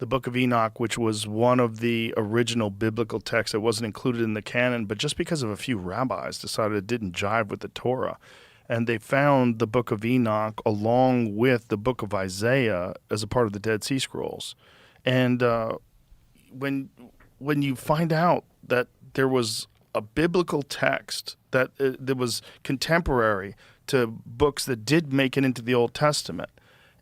the Book of Enoch, which was one of the original biblical texts that wasn't included in the canon, but just because of a few rabbis decided it didn't jive with the Torah. And they found the Book of Enoch along with the Book of Isaiah as a part of the Dead Sea Scrolls. And when you find out that there was a biblical text that was contemporary to books that did make it into the Old Testament,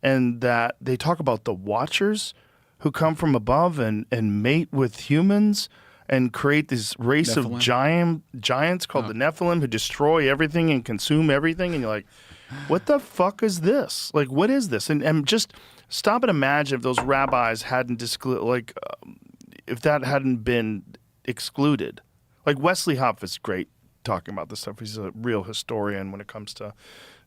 and that they talk about the Watchers who come from above and mate with humans and create this race Nephilim. of giants called the Nephilim who destroy everything and consume everything. And you're like, what the fuck is this? Like, what is this? And just stop and imagine if those rabbis hadn't if that hadn't been excluded. Like Wesley Huff is great talking about this stuff. He's a real historian when it comes to,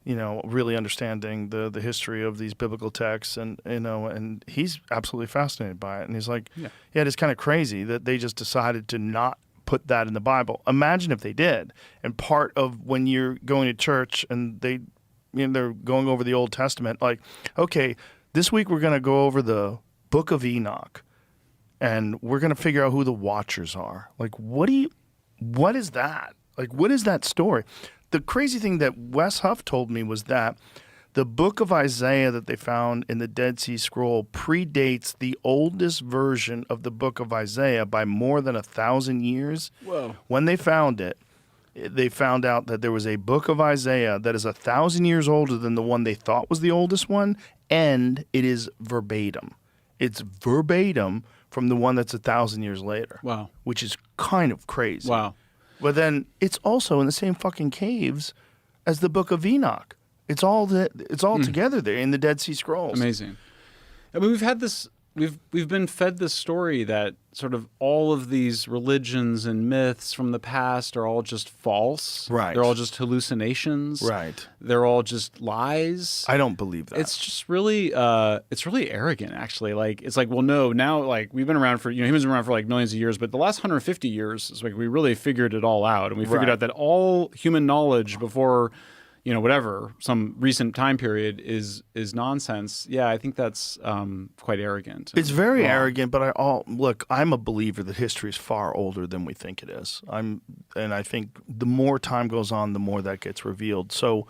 really understanding the history of these biblical texts, and he's absolutely fascinated by it. And he's like, yeah, it's kind of crazy that they just decided to not put that in the Bible. Imagine if they did. And part of when you're going to church and they're going over the Old Testament, like, okay, this week we're going to go over the Book of Enoch, and we're going to figure out who the Watchers are. Like, what is that? Like, what is that story? The crazy thing that Wes Huff told me was that the Book of Isaiah that they found in the Dead Sea Scroll predates the oldest version of the Book of Isaiah by more than 1,000 years. Whoa. When they found it, they found out that there was a Book of Isaiah that is 1,000 years older than the one they thought was the oldest one, and it is verbatim. It's verbatim from the one that's 1,000 years later. Wow. Which is kind of crazy. Wow. But then it's also in the same fucking caves as the Book of Enoch. It's all together there in the Dead Sea Scrolls. Amazing. I mean, we've been fed this story that sort of all of these religions and myths from the past are all just false. Right. They're all just hallucinations. Right. They're all just lies. I don't believe that. It's just really, it's really arrogant, actually. Like, it's like, well, no, now, like, we've been around for, humans have been around for like millions of years, but the last 150 years, it's like we really figured it all out. And we figured out that all human knowledge before, whatever, some recent time period is nonsense. Yeah, I think that's quite arrogant. It's very arrogant, but I'm a believer that history is far older than we think it is. And I think the more time goes on, the more that gets revealed. So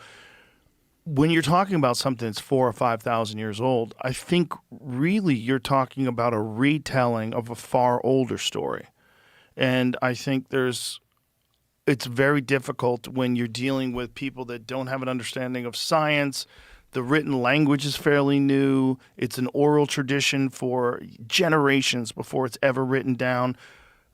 when you're talking about something that's 4,000 or 5,000 years old, I think really you're talking about a retelling of a far older story. And I think it's very difficult when you're dealing with people that don't have an understanding of science. The written language is fairly new. It's an oral tradition for generations before it's ever written down.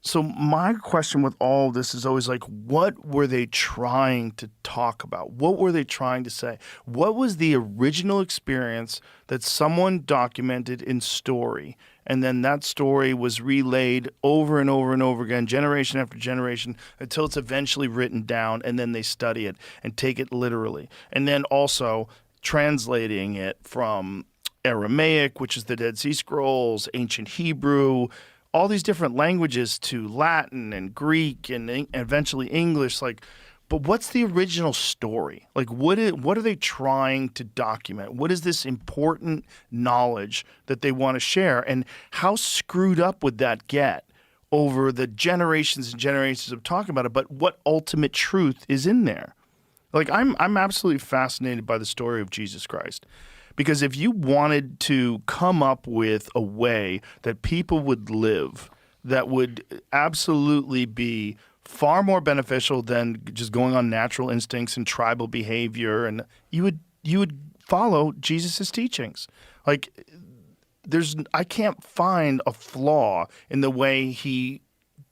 So my question with all of this is always like, what were they trying to talk about? What were they trying to say? What was the original experience that someone documented in story? And then that story was relayed over and over and over again, generation after generation, until it's eventually written down, and then they study it and take it literally. And then also translating it from Aramaic, which is the Dead Sea Scrolls, ancient Hebrew, all these different languages, to Latin and Greek and eventually English. Like, but what's the original story? Like, what are they trying to document? What is this important knowledge that they want to share? And how screwed up would that get over the generations and generations of talking about it? But what ultimate truth is in there? Like, I'm absolutely fascinated by the story of Jesus Christ. Because if you wanted to come up with a way that people would live that would absolutely be far more beneficial than just going on natural instincts and tribal behavior, and you would follow Jesus's teachings. Like, I can't find a flaw in the way he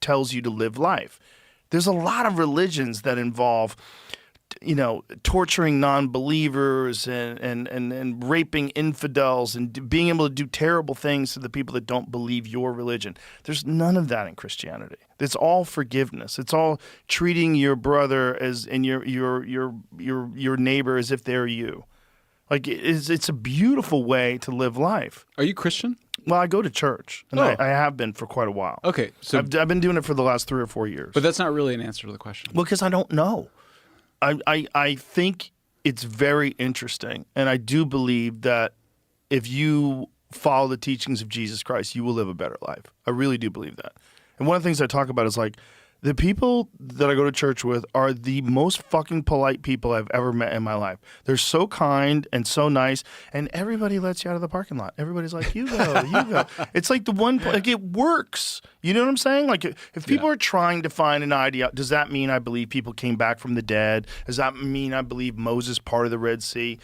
tells you to live life. There's a lot of religions that involve torturing non-believers and raping infidels and being able to do terrible things to the people that don't believe your religion. There's none of that in Christianity. It's all forgiveness. It's all treating your brother and your neighbor as if they're you. Like, it's a beautiful way to live life. Are you Christian? Well, I go to church, and I have been for quite a while. Okay, so I've been doing it for the last 3 or 4 years. But that's not really an answer to the question. Well, because I don't know. I think it's very interesting, and I do believe that if you follow the teachings of Jesus Christ, you will live a better life. I really do believe that. And one of the things I talk about is like, the people that I go to church with are the most fucking polite people I've ever met in my life. They're so kind and so nice, and everybody lets you out of the parking lot. Everybody's like, you go, you go. It's like the one, like it works. You know what I'm saying? Like if people are trying to find an idea, does that mean I believe people came back from the dead? Does that mean I believe Moses parted the Red Sea?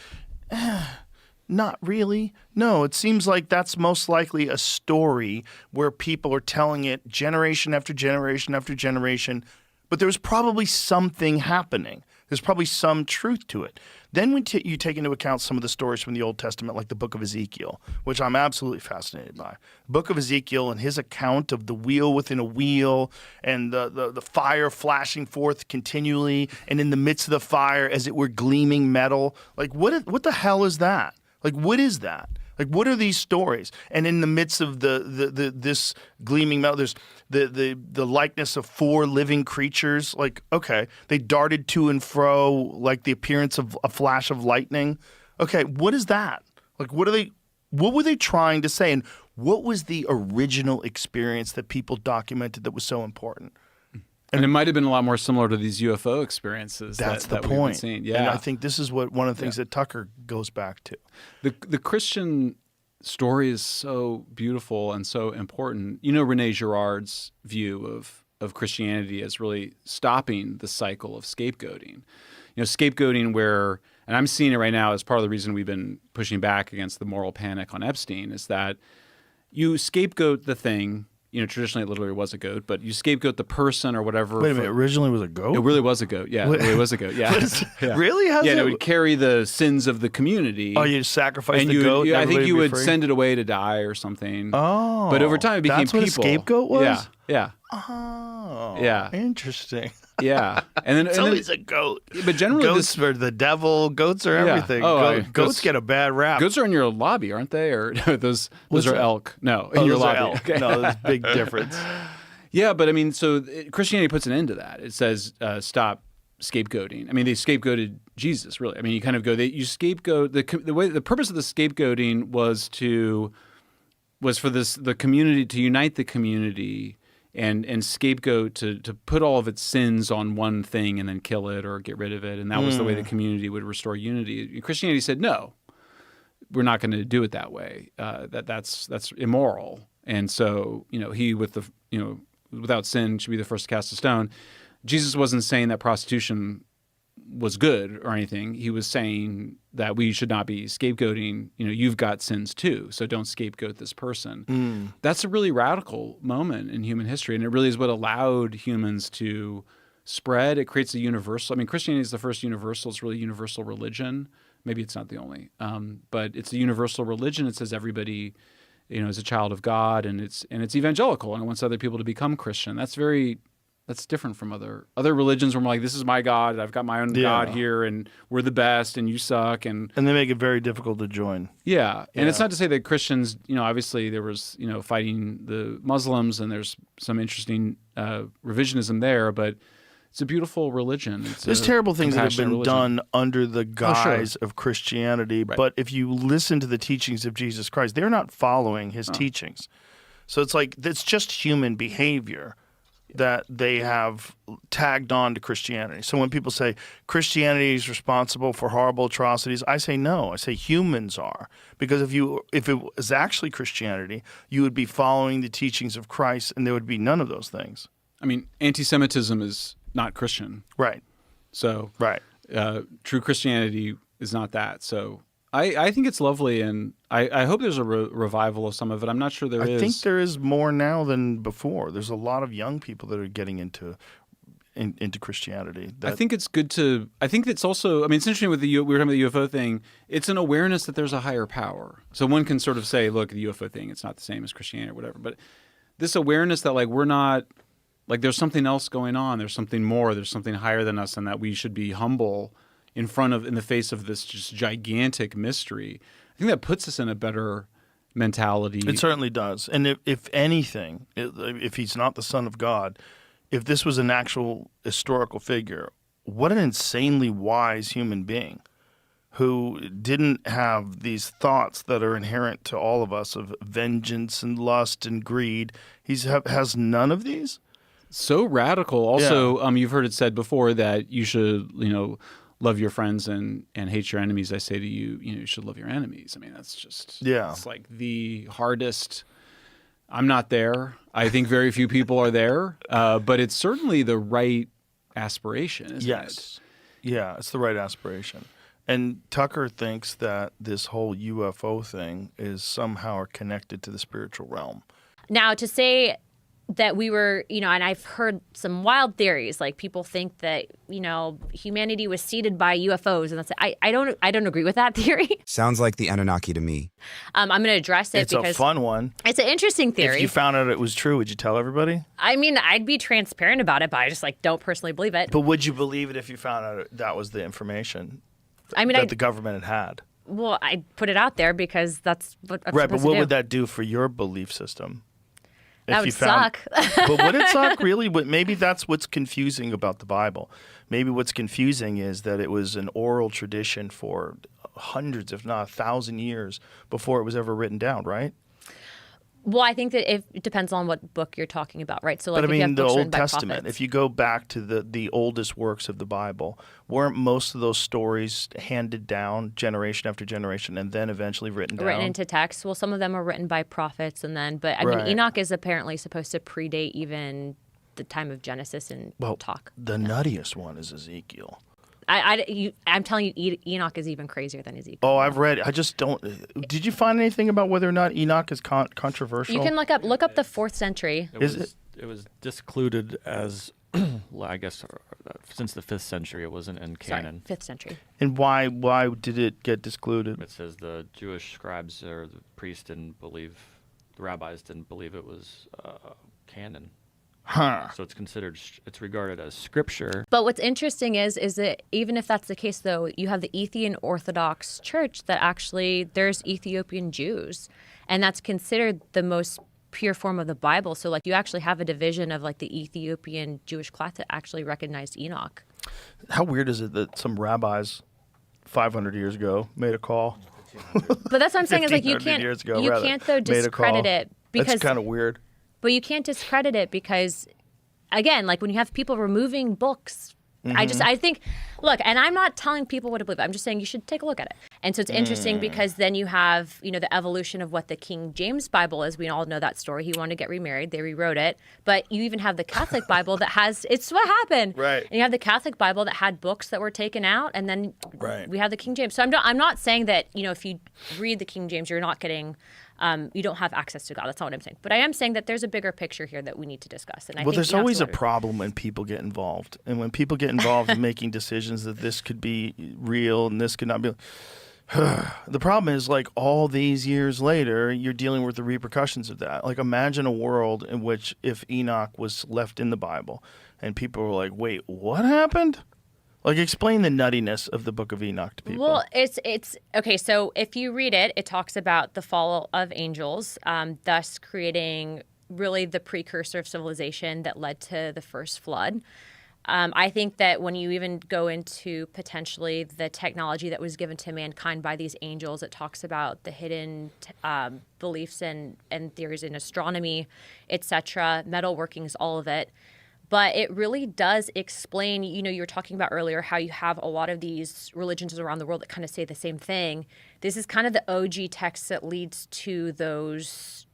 Not really. No, it seems like that's most likely a story where people are telling it generation after generation after generation, but there's probably something happening. There's probably some truth to it. Then when you take into account some of the stories from the Old Testament, like the Book of Ezekiel, which I'm absolutely fascinated by. The Book of Ezekiel and his account of the wheel within a wheel and the fire flashing forth continually, and in the midst of the fire, as it were gleaming metal. Like, what the hell is that? Like, what is that? Like, what are these stories? And in the midst of this gleaming metal, there's the likeness of 4 living creatures. Like, okay, they darted to and fro like the appearance of a flash of lightning. Okay, what is that? Like, what were they trying to say? And what was the original experience that people documented that was so important? And it might have been a lot more similar to these UFO experiences. That's the that we've been point. seeing. Yeah, and I think this is one of the things that Tucker goes back to. The Christian story is so beautiful and so important. You know, Rene Girard's view of Christianity as really stopping the cycle of scapegoating. You know, scapegoating where, and I'm seeing it right now as part of the reason we've been pushing back against the moral panic on Epstein, is that you scapegoat the thing. You know, traditionally it literally was a goat, but you scapegoat the person or whatever. Wait a minute, originally it was a goat? It really was a goat, yeah. It really was a goat, yeah. Yeah. Really? How's and it would carry the sins of the community. Oh, you sacrifice and the goat? I think you would free? send it away to die or something. Oh. But over time it became that's what people. a scapegoat was? Yeah, yeah. Oh. Yeah. Interesting. Yeah. And then, It's always a goat. But generally goats are the devil. Goats are everything. Oh, goats get a bad rap. Goats are in your lobby, aren't they? Or those are elk. No, in your those are lobby. elk. Okay. No, there's a big difference. Yeah, but I mean, so Christianity puts an end to that. It says stop scapegoating. I mean, they scapegoated Jesus, really. I mean, you kind of go, you scapegoat the purpose of the scapegoating was for the community to unite the community and scapegoat to put all of its sins on one thing and then kill it or get rid of it, and that was the way the community would restore unity. Christianity said no, we're not going to do it that way. That's immoral, and so he without sin should be the first to cast a stone. Jesus wasn't saying that prostitution was good or anything. He was saying that we should not be scapegoating, you've got sins too, so don't scapegoat this person. That's a really radical moment in human history, and it really is what allowed humans to spread. It creates a universal, Christianity is the first universal, it's really universal religion. Maybe it's not the only, but it's a universal religion. It says everybody is a child of God, and it's evangelical, and it wants other people to become Christian. That's different from other religions where we're like, this is my God, I've got my own God here, and we're the best, and you suck, and they make it very difficult to join. Yeah, and it's not to say that Christians, obviously there was fighting the Muslims, and there's some interesting revisionism there, but it's a beautiful religion. There's terrible things that have been done under the guise of Christianity, but if you listen to the teachings of Jesus Christ, they're not following his teachings. So it's just human behavior that they have tagged on to Christianity. So when people say Christianity is responsible for horrible atrocities, I say no. I say humans are. Because if it was actually Christianity, you would be following the teachings of Christ, and there would be none of those things. Anti-Semitism is not Christian. Right. So right. True Christianity is not that. So I think it's lovely, and I hope there's a revival of some of it. I'm not sure there is. I think there is more now than before. There's a lot of young people that are getting into Christianity. I think it's good to. I think it's also. It's interesting with we were talking about the UFO thing. It's an awareness that there's a higher power. So one can sort of say, look, the UFO thing, it's not the same as Christianity or whatever. But this awareness that we're not. There's something else going on. There's something more. There's something higher than us, and that we should be humble in the face of this just gigantic mystery. I think that puts us in a better mentality. It certainly does. And if anything, if he's not the Son of God, if this was an actual historical figure, what an insanely wise human being. who didn't have these thoughts that are inherent to all of us of vengeance and lust and greed. Has none of these. So radical. Also, you've heard it said before that you should, love your friends and hate your enemies. I say to you, you should love your enemies. I mean, that's just, it's like the hardest. I'm not there. I think very few people are there, but it's certainly the right aspiration, isn't it? Yeah, it's the right aspiration. And Tucker thinks that this whole UFO thing is somehow connected to the spiritual realm. Now, to say that we were, and I've heard some wild theories, like people think that, humanity was seeded by UFOs, and that's I don't agree with that theory. Sounds like the Anunnaki to me. I'm going to address it because it's a fun one. It's an interesting theory. If you found out it was true, would you tell everybody? I mean, I'd be transparent about it, but I just don't personally believe it. But would you believe it if you found out that was the information that the government had? Well, I'd put it out there because that's what I'm right. supposed But what to do. would that do for your belief system? That would suck. But would it suck really? Maybe that's what's confusing about the Bible. Maybe what's confusing is that it was an oral tradition for hundreds, if not 1,000 years before it was ever written down, right? Well, I think that it depends on what book you're talking about, right? So, like, but I if you mean, have the books written Old by Testament, prophets, if you go back to the oldest works of the Bible, weren't most of those stories handed down generation after generation and then eventually written down? written into text. Well, some of them are written by prophets, but I mean, Enoch is apparently supposed to predate even the time of Genesis and talk. The nuttiest one is Ezekiel. I'm telling you, Enoch is even crazier than Ezekiel. Oh, I've read it. I just don't. Did you find anything about whether or not Enoch is controversial? You can look up the 4th century. It was discluded as, I guess, since the 5th century. It wasn't in canon. Sorry, 5th century. And why did it get discluded? It says the Jewish scribes or the priests the rabbis didn't believe it was canon. Huh. So it's regarded as scripture. But what's interesting is that even if that's the case, though, you have the Ethiopian Orthodox Church that actually there's Ethiopian Jews, and that's considered the most pure form of the Bible. So, like, you actually have a division of, like, the Ethiopian Jewish class that actually recognized Enoch. How weird is it that some rabbis 500 years ago made a call? But that's what I'm saying is, like, you 1,500 can't years ago, though discredit it because that's kind of weird. But you can't discredit it because, again, like when you have people removing books, I think, look, and I'm not telling people what to believe. I'm just saying you should take a look at it. And so it's interesting because then you have, the evolution of what the King James Bible is. We all know that story. He wanted to get remarried. They rewrote it. But you even have the Catholic Bible that has, it's what happened. Right. And you have the Catholic Bible that had books that were taken out. And then we have the King James. So I'm not saying that, if you read the King James, you're not getting... you don't have access to God. That's not what I'm saying. But I am saying that there's a bigger picture here that we need to discuss. And I think there's always a problem when people get involved. And when people get involved in making decisions that this could be real and this could not be. The problem is, like, all these years later, you're dealing with the repercussions of that. Like, imagine a world in which if Enoch was left in the Bible and people were like, wait, what happened? Like, explain the nuttiness of the Book of Enoch to people. Well, it's okay. So if you read it, it talks about the fall of angels, thus creating really the precursor of civilization that led to the first flood. I think that when you even go into potentially the technology that was given to mankind by these angels, it talks about the hidden beliefs and theories in astronomy, etc., metalworkings, all of it. But it really does explain, you were talking about earlier how you have a lot of these religions around the world that kind of say the same thing. This is kind of the OG text that leads to those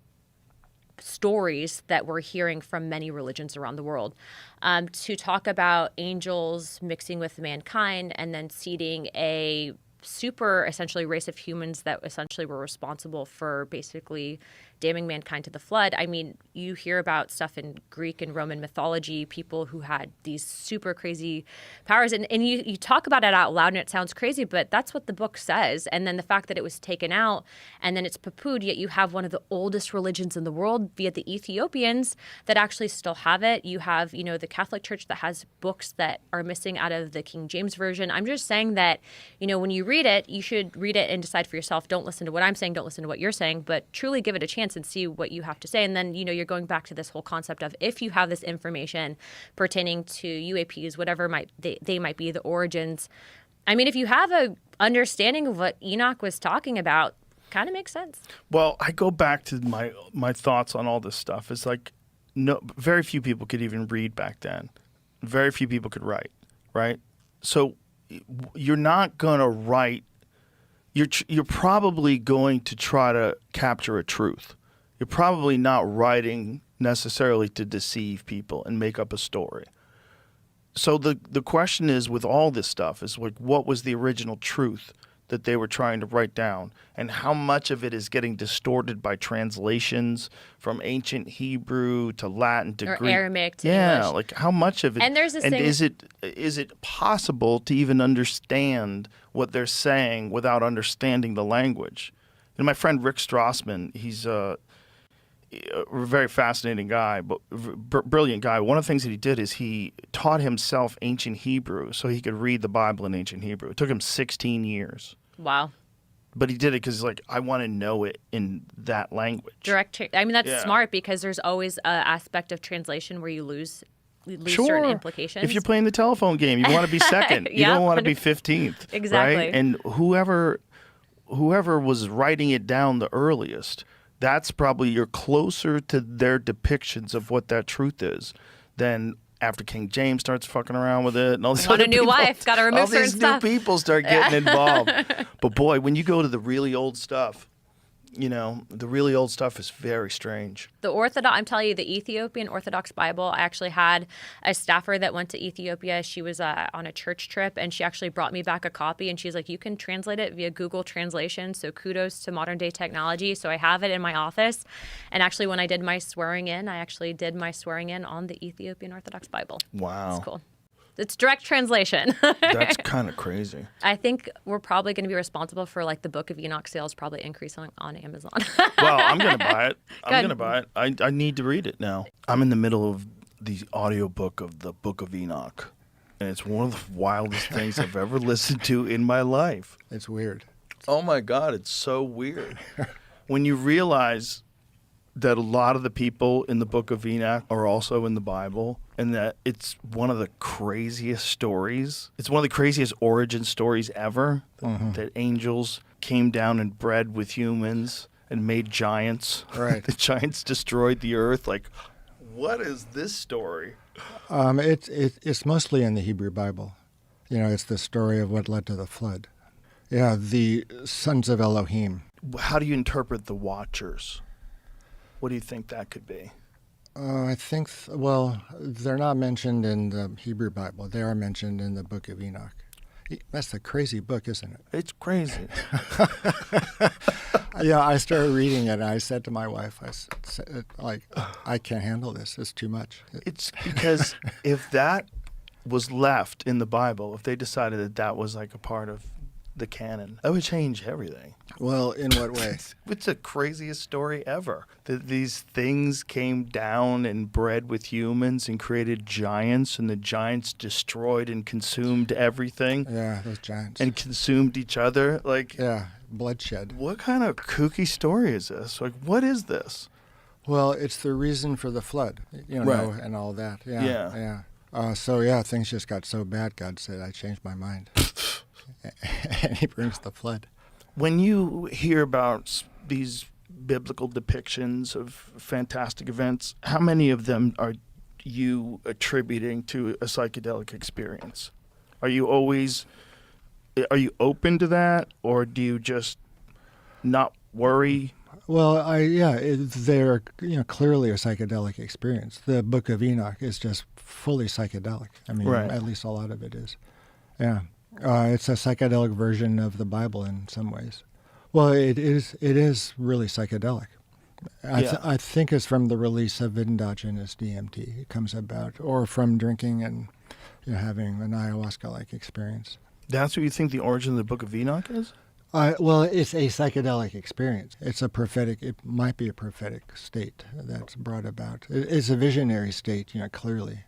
stories that we're hearing from many religions around the world. To talk about angels mixing with mankind and then seeding a super essentially race of humans that essentially were responsible for basically damning mankind to the flood. I mean, you hear about stuff in Greek and Roman mythology, people who had these super crazy powers. And you talk about it out loud and it sounds crazy, but that's what the book says. And then the fact that it was taken out and then it's poo-pooed, yet you have one of the oldest religions in the world via the Ethiopians that actually still have it. You have, the Catholic Church that has books that are missing out of the King James Version. I'm just saying that, when you read it, you should read it and decide for yourself. Don't listen to what I'm saying. Don't listen to what you're saying, but truly give it a chance and see what you have to say. And then, you're going back to this whole concept of if you have this information pertaining to UAPs, whatever they might be, the origins, I mean, if you have a understanding of what Enoch was talking about, kind of makes sense. Well, I go back to my thoughts on all this stuff. It's like very few people could even read back then. Very few people could write, right? So you're not going to write. You're probably going to try to capture a truth. You're probably not writing necessarily to deceive people and make up a story. So the question is, with all this stuff, is like, what was the original truth that they were trying to write down, and how much of it is getting distorted by translations from ancient Hebrew to Latin to Or Greek, Aramaic to yeah, English. like how much of it? And there's this and thing- is it possible to even understand what they're saying without understanding the language? And my friend Rick Strassman, he's a very fascinating guy, but brilliant guy. One of the things that he did is he taught himself ancient Hebrew so he could read the Bible in ancient Hebrew. It took him 16 years. Wow. But he did it because, like, I want to know it in that language. I mean, that's Yeah. smart, because there's always an aspect of translation where you lose Sure. certain implications. If you're playing the telephone game, you want to be second. You Yeah, don't want to be 15th. Exactly. Right? And whoever was writing it down the earliest, that's probably, you're closer to their depictions of what that truth is than after King James starts fucking around with it and all these Want other a new people, wife, gotta remove all certain these stuff. new people start getting involved. But boy, when you go to the really old stuff, you know, the really old stuff is very strange. The Orthodox, I'm telling you, the Ethiopian Orthodox Bible, I actually had a staffer that went to Ethiopia. She was on a church trip, and she actually brought me back a copy, and she's like, you can translate it via Google Translation, so kudos to modern day technology. So I have it in my office. And actually, when I did my swearing in, I actually did my swearing in on the Ethiopian Orthodox Bible. Wow. It's cool. It's direct translation. That's kind of crazy. I think we're probably going to be responsible for, like, the Book of Enoch sales probably increasing on Amazon. Well, I'm going to buy it. I'm Good. going to buy it. I need to read it now. I'm in the middle of the audiobook of the Book of Enoch, and it's one of the wildest things I've ever listened to in my life. It's weird. Oh my God, it's so weird. When you realize that a lot of the people in the Book of Enoch are also in the Bible, and that it's one of the craziest stories. It's one of the craziest origin stories ever, that angels came down and bred with humans and made giants. Right. The giants destroyed the earth. Like, what is this story? It's mostly in the Hebrew Bible. You know, it's the story of what led to the flood. Yeah, the sons of Elohim. How do you interpret the Watchers? What do you think that could be? I think, well, they're not mentioned in the Hebrew Bible. They are mentioned in the Book of Enoch. That's a crazy book, isn't it? It's crazy. Yeah, I started reading it, and I said to my wife, I said, like, I can't handle this. It's too much. It's because if that was left in the Bible, if they decided that that was like a part of the canon, that would change everything. Well, in what way? It's the craziest story ever. That these things came down and bred with humans and created giants, and the giants destroyed and consumed everything Yeah, those giants. and consumed each other. Like, Yeah, bloodshed. what kind of kooky story is this? Like, what is this? Well, it's the reason for the flood, you know, Right. and all that. Yeah, Yeah. yeah. So, yeah, things just got so bad, God said, I changed my mind. And he brings the flood. When you hear about these biblical depictions of fantastic events, how many of them are you attributing to a psychedelic experience? Are you open to that, or do you just not worry? Well, they're clearly a psychedelic experience. The Book of Enoch is just fully psychedelic. I mean, Right. at least a lot of it is. Yeah, it's a psychedelic version of the Bible in some ways. Well, it is really psychedelic. I think it's from the release of endogenous DMT. It comes about, or from drinking and having an ayahuasca-like experience. That's what you think the origin of the Book of Enoch is? Well, it's a psychedelic experience. It might be a prophetic state that's brought about. It's a visionary state, clearly.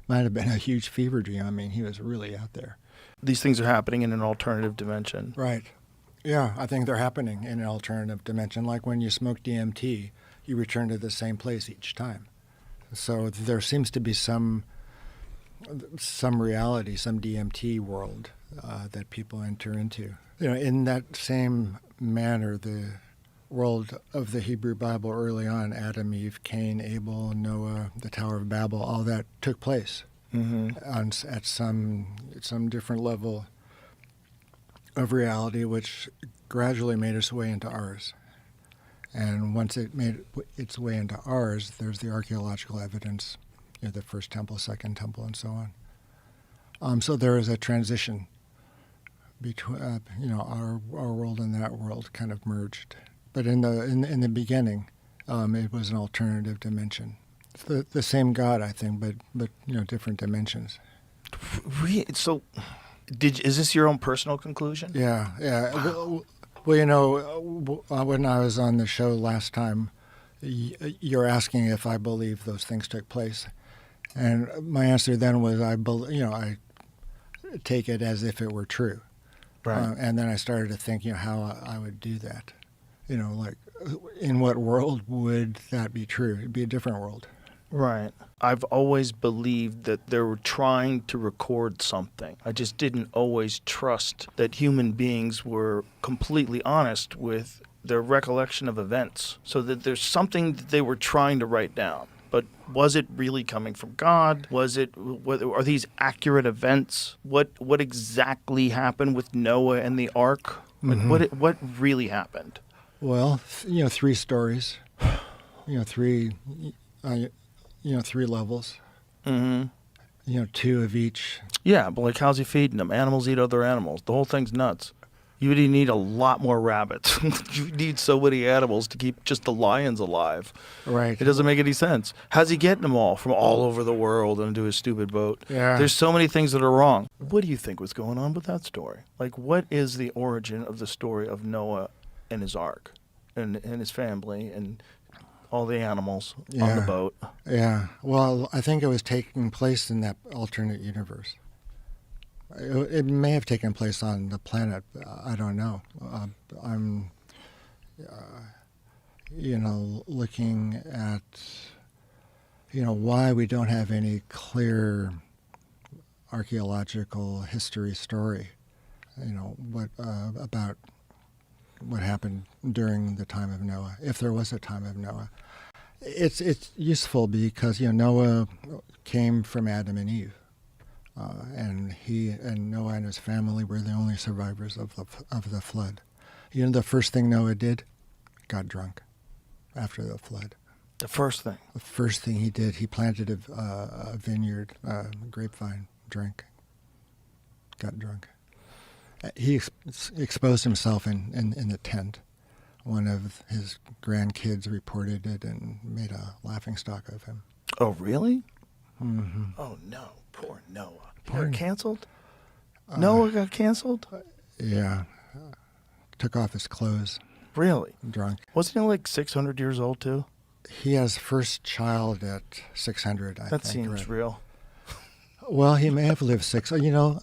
Might have been a huge fever dream. I mean, he was really out there. These things are happening in an alternative dimension. Right. Yeah, I think they're happening in an alternative dimension. Like when you smoke DMT, you return to the same place each time. So there seems to be some some reality, some DMT world that people enter into. In that same manner, the world of the Hebrew Bible early on, Adam, Eve, Cain, Abel, Noah, the Tower of Babel, all that took place at some different level of reality, which gradually made its way into ours. And once it made its way into ours, there's the archaeological evidence, the first temple, second temple, and so on. So there is a transition between, our world and that world kind of merged. But in the beginning, it was an alternative dimension. It's the same God, I think, but different dimensions. So, is this your own personal conclusion? Yeah. Well, when I was on the show last time, you're asking if I believe those things took place, and my answer then was I take it as if it were true, Right. And then I started to think, how I would do that, like in what world would that be true? It'd be a different world. Right. I've always believed that they were trying to record something. I just didn't always trust that human beings were completely honest with their recollection of events, so that there's something that they were trying to write down. But was it really coming from God? Are these accurate events? What exactly happened with Noah and the ark? What really happened? Well, 3 stories, three levels, 2 of each. Yeah, but how's he feeding them? Animals eat other animals. The whole thing's nuts. You would need a lot more rabbits. You need so many animals to keep just the lions alive. Right. It doesn't make any sense. How's he getting them all from all over the world into his stupid boat? Yeah. There's so many things that are wrong. What do you think was going on with that story? What is the origin of the story of Noah and his ark and his family and all the animals on the boat? Yeah. Well, I think it was taking place in that alternate universe. It may have taken place on the planet. I don't know. I'm, looking at, why we don't have any clear archaeological history story, about what happened during the time of Noah, if there was a time of Noah. It's useful because, Noah came from Adam and Eve. And he and Noah and his family were the only survivors of the flood. The first thing Noah did, got drunk after the flood. The first thing. The first thing he did, he planted a vineyard, grapevine, drank, got drunk. He exposed himself in the tent. One of his grandkids reported it and made a laughingstock of him. Oh, really? Mm-hmm. Oh, no. Poor Noah. He got canceled? Noah got canceled? Yeah. Took off his clothes. Really? Drunk. Wasn't he 600 years old, too? He has first child at 600, I think. That seems right? real. Well, he may have lived 6. A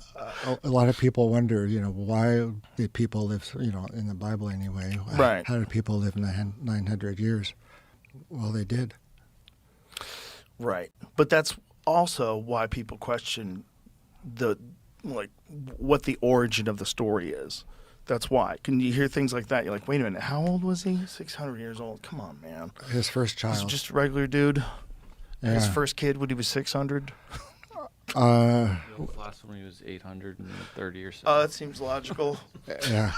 lot of people wonder, why did people live, in the Bible anyway? Right. How did people live 900 years? Well, they did. Right. But that's also why people question what the origin of the story is. That's why. Can you hear things like that? You're like, wait a minute, how old was he? 600 years old? Come on, man. His first child. He's just a regular dude. Yeah. His first kid when he was 600. Last one he was 830 or so. That seems logical. Yeah.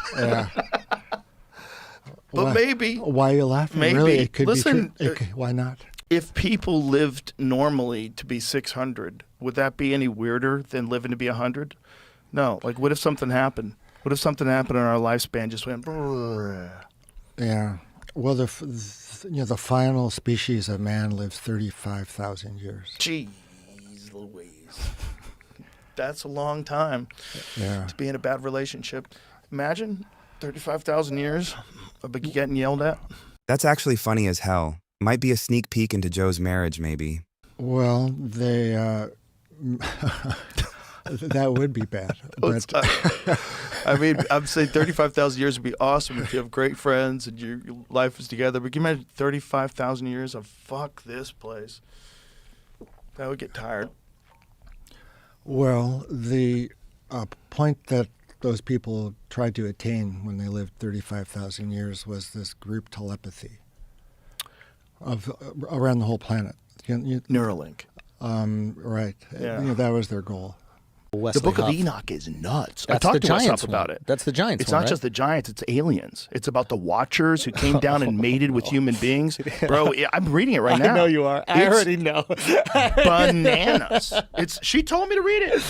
But maybe. Why are you laughing? Maybe. Really, it could Listen, be true. Why not? If people lived normally to be 600, would that be any weirder than living to be 100? No. What if something happened? What if something happened and our lifespan just went? Brrr. Yeah. Well, the final species of man lives 35,000 years. Jeez Louise. That's a long time to be in a bad relationship. Imagine 35,000 years of getting yelled at. That's actually funny as hell. Might be a sneak peek into Joe's marriage, maybe. Well, they that would be bad. But I'm saying 35,000 years would be awesome if you have great friends and your life is together. But can you imagine 35,000 years of fuck this place? That would get tired. Well, the point that those people tried to attain when they lived 35,000 years was this group telepathy of around the whole planet. Neuralink. Right. Yeah. That was their goal. The Book of Enoch is nuts. That's I talked the to Wes Giants Huff about one. it. That's the Giants It's one, not right? just the Giants, it's aliens. It's about the Watchers who came down and mated with human beings. Bro, I'm reading it right now. I know you are. I It's already know. bananas. She told me to read it.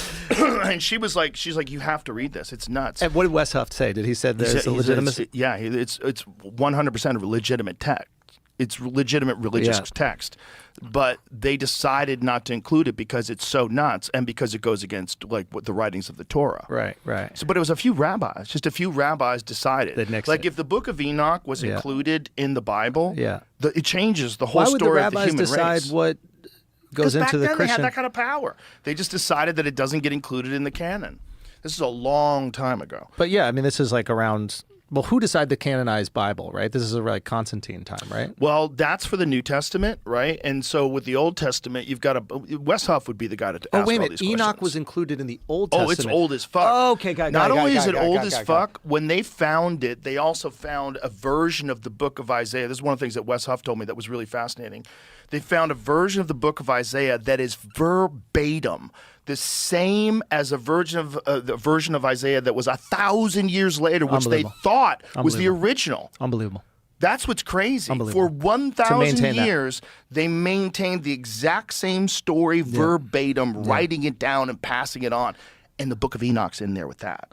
And she's like, you have to read this. It's nuts. And what did Wes Huff say? Did he say there's a legitimacy? It's 100% of a legitimate text. It's legitimate religious text, but they decided not to include it because it's so nuts and because it goes against what the writings of the Torah. Right. So, but it was a few rabbis. Just a few rabbis decided. They'd nix like it. if the Book of Enoch was included in the Bible, it changes the whole Why would the story of the rabbis human decide race. what goes into back the then Christian? they had that kind of power. They just decided that it doesn't get included in the canon. This is a long time ago. But yeah, I mean, this is like around. Well, who decided the canonized Bible, right? This is like Constantine time, right? Well, that's for the New Testament, right? And so with the Old Testament, you've got Wes Huff would be the guy to ask Wait a all minute. these Enoch questions. was included in the Old Testament. Oh, it's old as fuck. Oh, okay, Not only is it old as fuck, when they found it, they also found a version of the Book of Isaiah. This is one of the things that Wes Huff told me that was really fascinating. They found a version of the Book of Isaiah that is verbatim the same as a version of the version of Isaiah that was 1,000 years later, which they thought was the original. Unbelievable. That's what's crazy. Unbelievable. For 1,000 that. years, they maintained the exact same story verbatim, writing it down and passing it on. And the Book of Enoch's in there with that.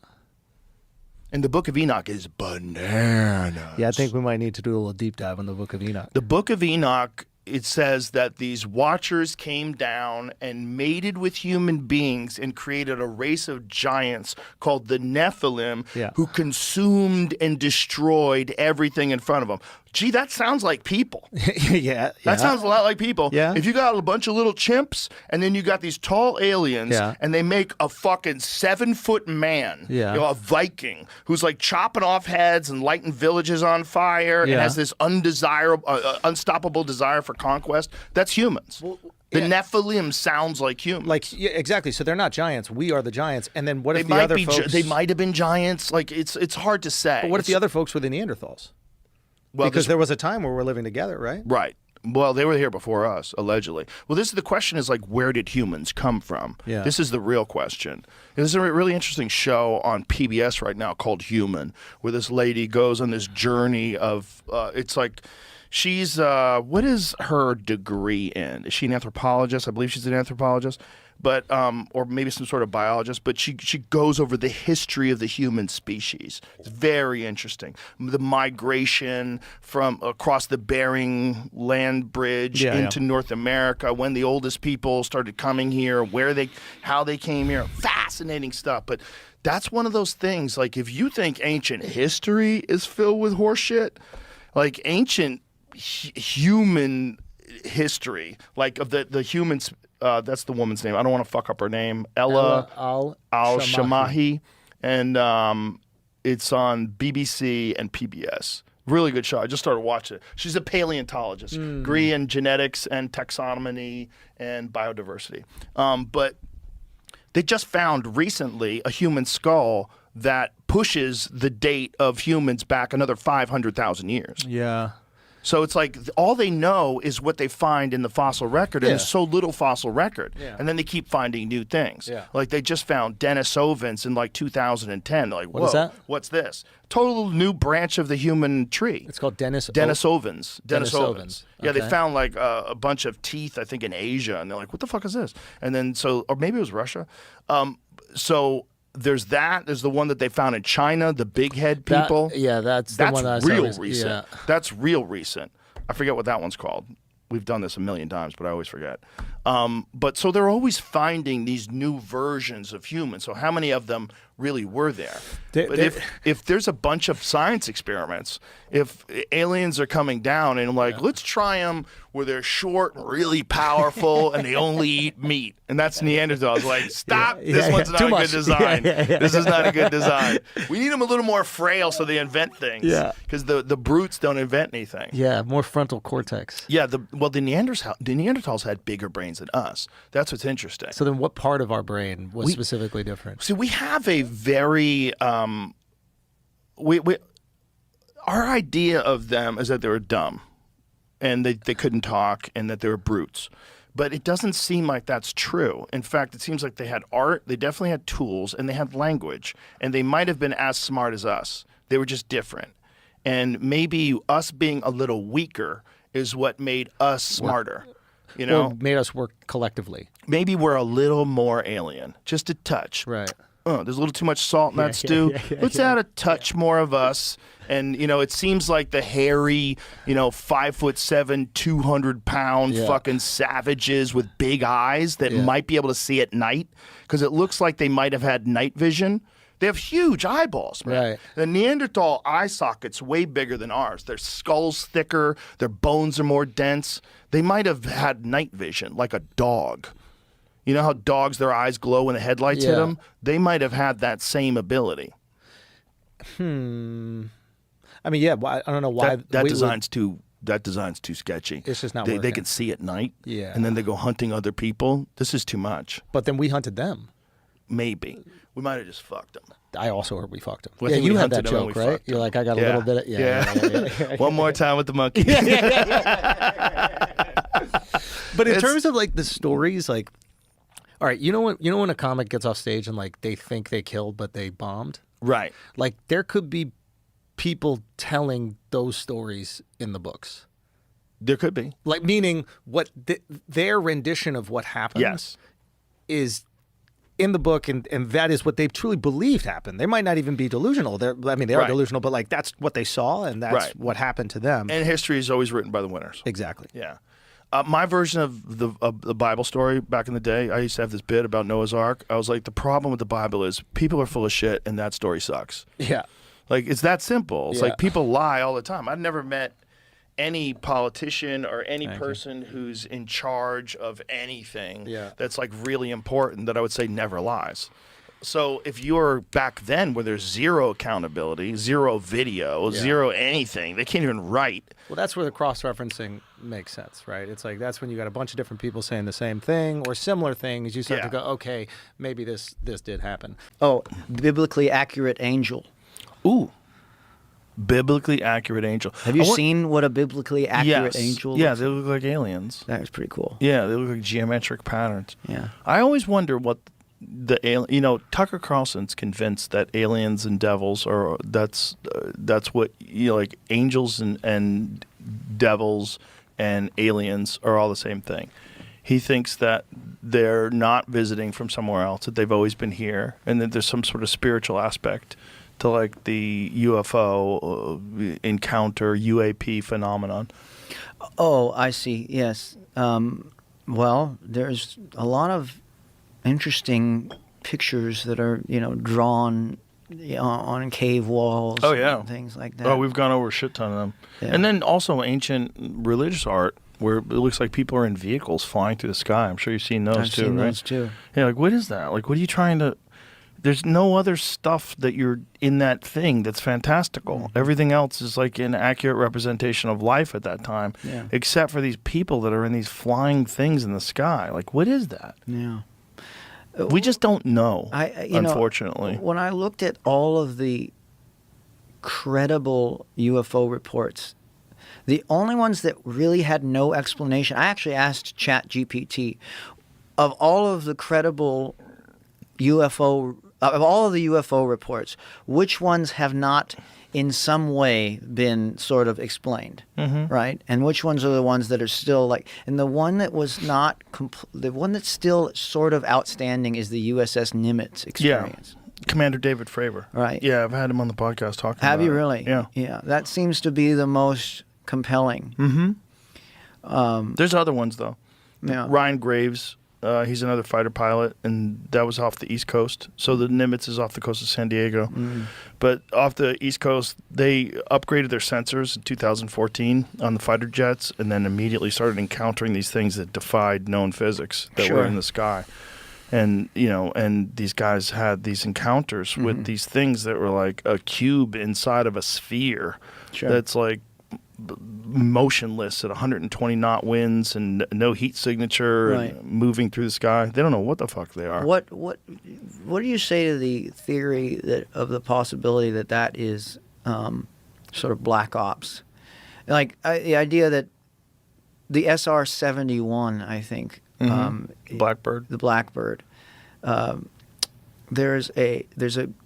And the Book of Enoch is bananas. Yeah, I think we might need to do a little deep dive on the Book of Enoch. The Book of Enoch, it says that these Watchers came down and mated with human beings and created a race of giants called the Nephilim who consumed and destroyed everything in front of them. Gee, that sounds like people. yeah. That sounds a lot like people. Yeah. If you got a bunch of little chimps and then you got these tall aliens and they make a fucking 7-foot man, a Viking, who's like chopping off heads and lighting villages on fire and has this unstoppable desire for conquest, that's humans. The Nephilim sounds like humans. Exactly. So they're not giants. We are the giants. And then what if they the other folks... They might have been giants. Like it's hard to say. But what if the other folks were the Neanderthals? Well, because there was a time where we're living together, right? Right. Well, they were here before us, allegedly. Well, this is the question is like, where did humans come from? Yeah. This is the real question. There's a really interesting show on PBS right now called Human, where this lady goes on this journey of, it's like, she's, what is her degree in? Is she an anthropologist? I believe she's an anthropologist. But or maybe some sort of biologist, but she goes over the history of the human species. It's very interesting. The migration from across the Bering Land Bridge into North America, when the oldest people started coming here, how they came here. Fascinating stuff. But that's one of those things, like if you think ancient history is filled with horseshit, like ancient human history, like of the humans. That's the woman's name. I don't want to fuck up her name. Ella al-Shamahi. And it's on BBC and PBS. Really good show. I just started watching it. She's a paleontologist, degree in genetics and taxonomy and biodiversity. But they just found recently a human skull that pushes the date of humans back another 500,000 years. Yeah. So it's like all they know is what they find in the fossil record, and there's so little fossil record. And then they keep finding new things. Like they just found Denisovans in like 2010. They're like, whoa, what is that? What's this? Total new branch of the human tree. It's called Denisovans. Denisovans. Yeah, they Okay. found like a bunch of teeth, I think, in Asia, and they're like, what the fuck is this? And then or maybe it was Russia. So there's that. There's the one that they found in China, the big head people. That's the one that I saw real recently. recent. Yeah. That's real recent. I forget what that one's called. We've done this a million times, but I always forget. But so they're always finding these new versions of humans. So how many of them really were there? But if there's a bunch of science experiments, if aliens are coming down and like, let's try them where they're short and really powerful and they only eat meat. And that's Neanderthals. Like, stop. This one's not Too a much. good design. Yeah. This is not a good design. We need them a little more frail so they invent things. Yeah. Because the brutes don't invent anything. Yeah, more frontal cortex. Yeah, the Neanderthals had bigger brains than us. That's what's interesting. So then what part of our brain was specifically different? See, we have a very our idea of them is that they were dumb and they couldn't talk and that they were brutes. But it doesn't seem like that's true. In fact, it seems like they had art, they definitely had tools, and they had language. And they might have been as smart as us. They were just different. And maybe us being a little weaker is what made us smarter. You know, Or made us work collectively. maybe we're a little more alien, just a touch. Right. There's a little too much salt in that stew. Let's add a touch more of us. And, it seems like the hairy, 5'7", 200-pound fucking savages with big eyes that might be able to see at night because it looks like they might have had night vision. They have huge eyeballs, man. Right. The Neanderthal eye socket's way bigger than ours. Their skull's thicker. Their bones are more dense. They might have had night vision like a dog. You know how dogs, their eyes glow when the headlights hit them? They might have had that same ability. I mean, I don't know why. That design's too sketchy. It's just not They working. can see at night. Yeah. And then they go hunting other people. This is too much. But then we hunted them. Maybe. We might have just fucked them. I also heard we fucked them. Well, I Yeah, think you we had that hunted them and joke, we right? fucked You're them. like, I got a Yeah. little bit of, yeah. One more time with the monkey. But in terms of like the stories, like, all right, you know when a comic gets off stage and like they think they killed but they bombed? Right. Like there could be people telling those stories in the books. There could be. Like meaning what their rendition of what happened Yes. is in the book, and that is what they truly believed happened. They might not even be delusional. They are Right. delusional, but like that's what they saw, and that's Right. what happened to them. And history is always written by the winners. Exactly. Yeah. My version of the Bible story back in the day, I used to have this bit about Noah's Ark. I was like, the problem with the Bible is people are full of shit and that story sucks. Yeah. Like, it's that simple. It's Yeah. like people lie all the time. I've never met any politician or any person who's in charge of anything that's like really important that I would say never lies. So if you're back then where there's zero accountability, zero video, zero anything, they can't even write. Well, that's where the cross-referencing makes sense, right? It's like that's when you got a bunch of different people saying the same thing or similar things. You start to go, okay, maybe this did happen. Oh, biblically accurate angel. Ooh. Biblically accurate angel. Have you seen what a biblically accurate angel looks Yeah, they look like aliens. That was pretty cool. Yeah, they look like geometric patterns. Yeah. I always wonder what Tucker Carlson's convinced that aliens and devils are that's what like angels and devils and aliens are all the same thing. He thinks that they're not visiting from somewhere else, that they've always been here, and that there's some sort of spiritual aspect to like the UFO encounter, UAP phenomenon. Oh, I see. Yes. Well, there's a lot of interesting pictures that are, drawn on cave walls. Oh, yeah. And things like that. Oh, we've gone over a shit ton of them. Yeah. And then also ancient religious art where it looks like people are in vehicles flying through the sky. I'm sure you've seen those I've too, seen right? those too. Yeah, like what is that? Like what are you trying to... There's no other stuff that you're in that thing that's fantastical. Mm-hmm. Everything else is like an accurate representation of life at that time, except for these people that are in these flying things in the sky. Like what is that? Yeah. We just don't know, You know, unfortunately. when I looked at all of the credible UFO reports, the only ones that really had no explanation, I actually asked ChatGPT, of all of the credible UFO, of all of the UFO reports, which ones have not in some way been sort of explained, right? And which ones are the ones that are still like, and the one that was not, the one that's still sort of outstanding is the USS Nimitz experience. Commander David Fravor. Right. Yeah, I've had him on the podcast talking about Have you it. really? Yeah. Yeah, that seems to be the most compelling. There's other ones, though. Yeah. Ryan Graves He's another fighter pilot, and that was off the East Coast. So the Nimitz is off the coast of San Diego. But off the East Coast, they upgraded their sensors in 2014 on the fighter jets, and then immediately started encountering these things that defied known physics that were in the sky. And, and these guys had these encounters with these things that were like a cube inside of a sphere that's like motionless at 120 knot winds and no heat signature and moving through the sky. They don't know what the fuck they are. What do you say to the theory of the possibility that is sort of black ops? Like the idea that the SR-71, I think, Blackbird. The Blackbird. There's a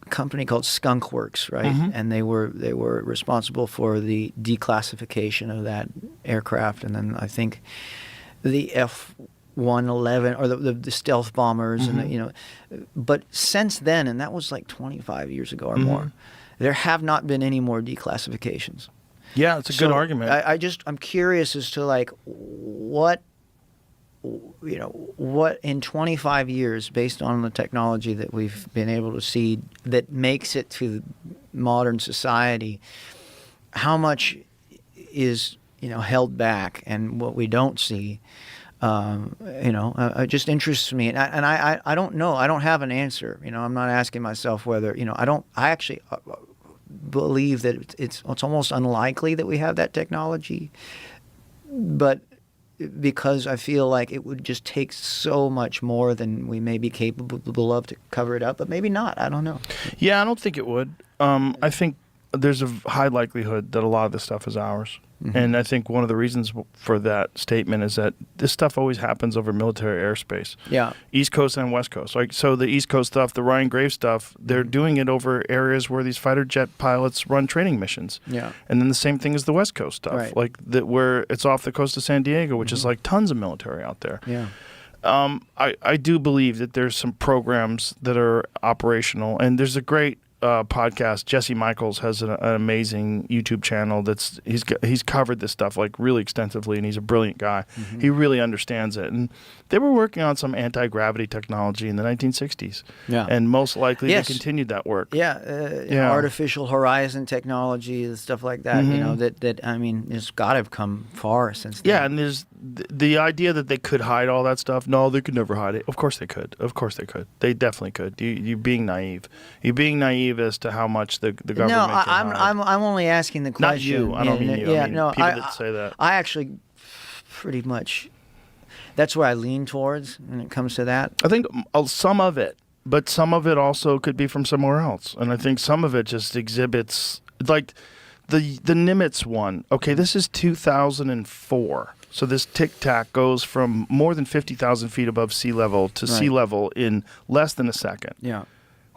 company called Skunk Works, right? And they were responsible for the declassification of that aircraft, and then I think the F-111 or the stealth bombers, and but since then, and that was like 25 years ago or more, there have not been any more declassifications. Yeah, it's a good argument. I'm curious as to like what in 25 years, based on the technology that we've been able to see that makes it to modern society, how much is held back, and what we don't see, it just interests me, and I don't know. I don't have an answer. I'm not asking myself whether I actually believe that it's almost unlikely that we have that technology, but because I feel like it would just take so much more than we may be capable of to cover it up, but maybe not. I don't know. Yeah, I don't think it would. I think there's a high likelihood that a lot of this stuff is ours. And I think one of the reasons for that statement is that this stuff always happens over military airspace. Yeah. East Coast and West Coast. Like, so the East Coast stuff, the Ryan Graves stuff, they're doing it over areas where these fighter jet pilots run training missions. Yeah. And then the same thing as the West Coast stuff, like where it's off the coast of San Diego, which is like tons of military out there. Yeah. I do believe that there's some programs that are operational, and there's a great podcast. Jesse Michaels has an amazing YouTube channel he's covered this stuff like really extensively, and he's a brilliant guy. He really understands it, and they were working on some anti-gravity technology in the 1960s, and most likely they continued that work. Artificial horizon technology and stuff like that. That I mean, it's got to have come far since then. Yeah, and there's the idea that they could hide all that stuff. No, they could never hide it. Of course they could. They definitely could. You're being naive. You're being naive as to how much the government can hide. I'm only asking the question. Not you. I don't mean you. I mean people that say that. I actually pretty much, that's where I lean towards when it comes to that. I think some of it, but some of it also could be from somewhere else. And I think some of it just exhibits, like the Nimitz one. Okay, this is 2004. So this Tic Tac goes from more than 50,000 feet above sea level to sea level in less than a second. Yeah.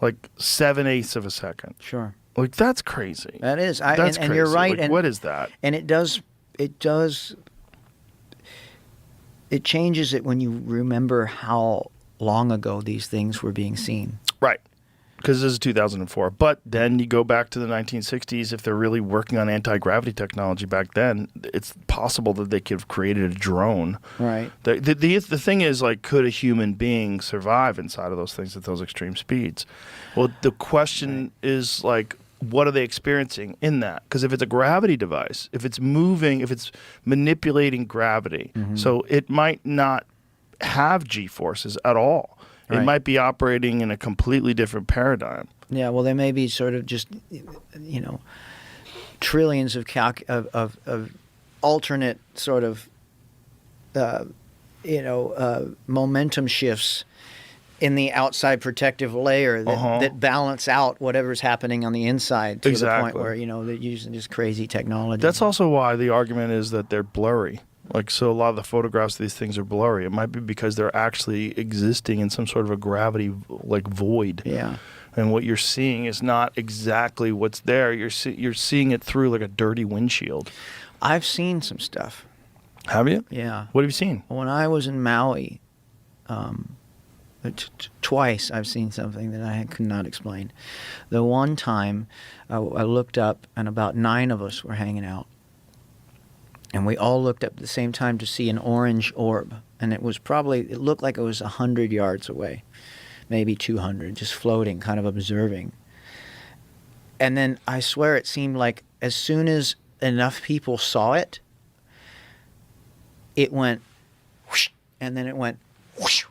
Like 7/8 of a second. Sure. Like, that's crazy. That is. That's crazy. And you're right. Like, and what is that? And it changes it when you remember how long ago these things were being seen. Right. Because this is 2004. But then you go back to the 1960s. If they're really working on anti-gravity technology back then, it's possible that they could have created a drone. Right. The thing is, like, could a human being survive inside of those things at those extreme speeds? Well, the question is, like, what are they experiencing in that? Because if it's a gravity device, if it's moving, if it's manipulating gravity, so it might not have G-forces at all. It might be operating in a completely different paradigm. Yeah, well, there may be sort of just, trillions of alternate sort of, momentum shifts in the outside protective layer that balance out whatever's happening on the inside to the point where, they're using this crazy technology. That's also why the argument is that they're blurry. Like, so a lot of the photographs of these things are blurry. It might be because they're actually existing in some sort of a gravity, like, void. Yeah. And what you're seeing is not exactly what's there. You're seeing it through, like, a dirty windshield. I've seen some stuff. Have you? Yeah. What have you seen? When I was in Maui, twice I've seen something that I could not explain. The one time I looked up, and about 9 of us were hanging out. And we all looked up at the same time to see an orange orb and it looked like it was 100 yards away, maybe 200, just floating, kind of observing. And then I swear it seemed like as soon as enough people saw it, it went whoosh, and then it went whoosh,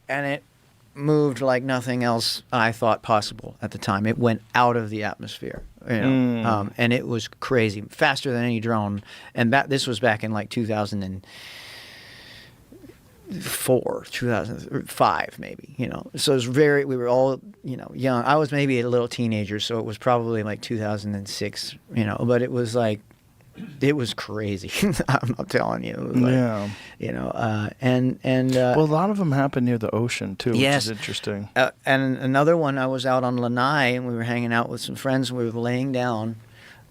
and it moved like nothing else I thought possible at the time. It went out of the atmosphere, and it was crazy, faster than any drone. And this was back in like 2004, 2005, maybe. So it was we were all young. I was maybe a little teenager, so it was probably like 2006. But it was like. It was crazy. I'm telling you. It was like, well, a lot of them happen near the ocean too, yes. which is interesting. And another one, I was out on Lanai, and we were hanging out with some friends, and we were laying down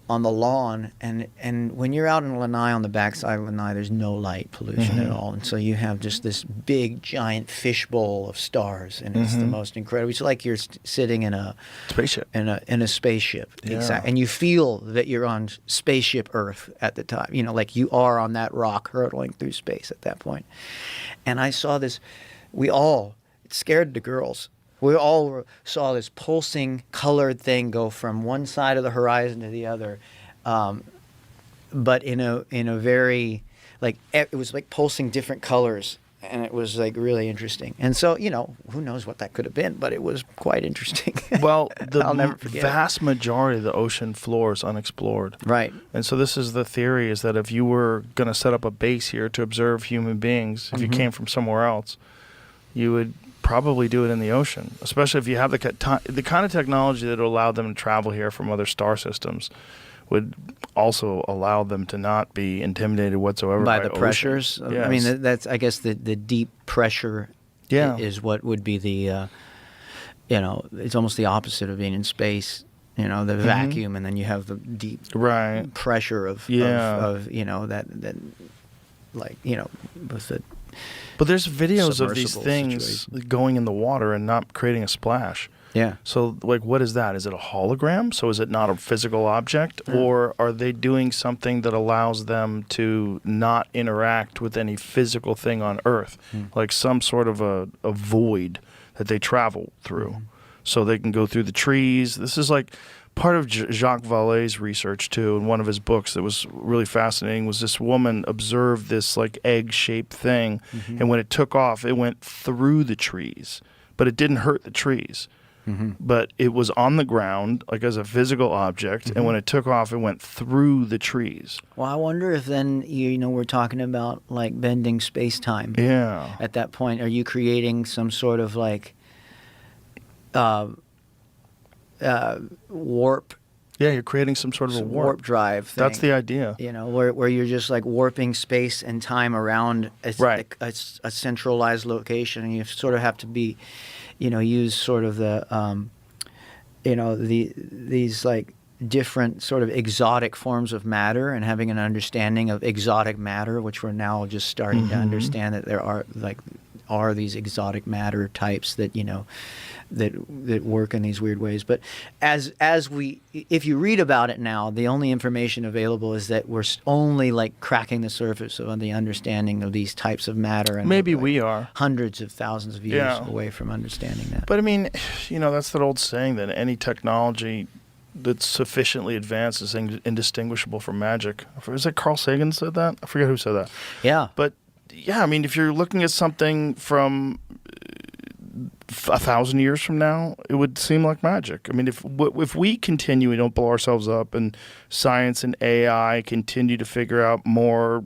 on the lawn, and when you're out in Lanai, on the backside of Lanai, there's no light pollution at all, and so you have just this big giant fishbowl of stars, and it's the most incredible. It's like you're sitting in a spaceship. In a spaceship, yeah. Exactly, and you feel that you're on spaceship Earth at the time. Like you are on that rock hurtling through space at that point. And I saw this. It scared the girls. We all saw this pulsing colored thing go from one side of the horizon to the other, but in a very, like, it was like pulsing different colors, and it was like really interesting. And so, who knows what that could have been, but it was quite interesting. Well, I'll never forget vast majority of the ocean floor is unexplored. Right. And so this is the theory, is that if you were going to set up a base here to observe human beings, if you came from somewhere else, you would probably do it in the ocean, especially if you have the kind of technology that will allow them to travel here from other star systems would also allow them to not be intimidated whatsoever by the ocean. pressures. Yes. I mean, that's, I guess, the deep pressure is what would be the, it's almost the opposite of being in space. The vacuum, and then you have the deep pressure of that like, with the. But there's videos of these submersible things situation. going in the water and not creating a splash. Yeah. So, like, what is that? Is it a hologram? So is it not a physical object? Or are they doing something that allows them to not interact with any physical thing on Earth? Like some sort of a void that they travel through. So they can go through the trees. This is like part of Jacques Vallée's research, too. In one of his books that was really fascinating was this woman observed this, like, egg-shaped thing. And when it took off, it went through the trees. But it didn't hurt the trees. But it was on the ground, like as a physical object, and when it took off, it went through the trees. Well, I wonder if then, we're talking about, like, bending space-time. Yeah. At that point, are you creating some sort of, like, warp? Yeah, you're creating some sort of a warp drive thing. That's the idea. Where you're just, like, warping space and time around a centralized location, and you sort of have to be, use sort of the, these, like, different sort of exotic forms of matter, and having an understanding of exotic matter, which we're now just starting to understand that there are these exotic matter types that that work in these weird ways. But if you read about it now, the only information available is that we're only, like, cracking the surface of the understanding of these types of matter, and maybe we are hundreds of thousands of years away from understanding that. But I mean, that's that old saying that any technology that's sufficiently advanced is indistinguishable from magic. Is it Carl Sagan said that? I forget who said that. Yeah. But yeah, I mean, if you're looking at something from 1,000 years from now, it would seem like magic. I mean, if we continue, we don't blow ourselves up, and science and AI continue to figure out more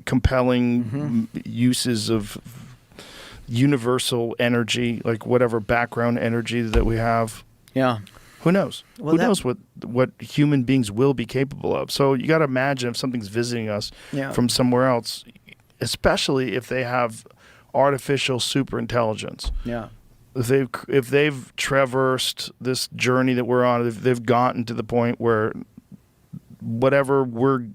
compelling uses of universal energy, like whatever background energy that we have. Yeah. Who knows? Well, Who knows what human beings will be capable of? So you got to imagine if something's visiting us from somewhere else, especially if they have artificial super intelligence. Yeah. If they've traversed this journey that we're on, if they've gotten to the point where whatever we're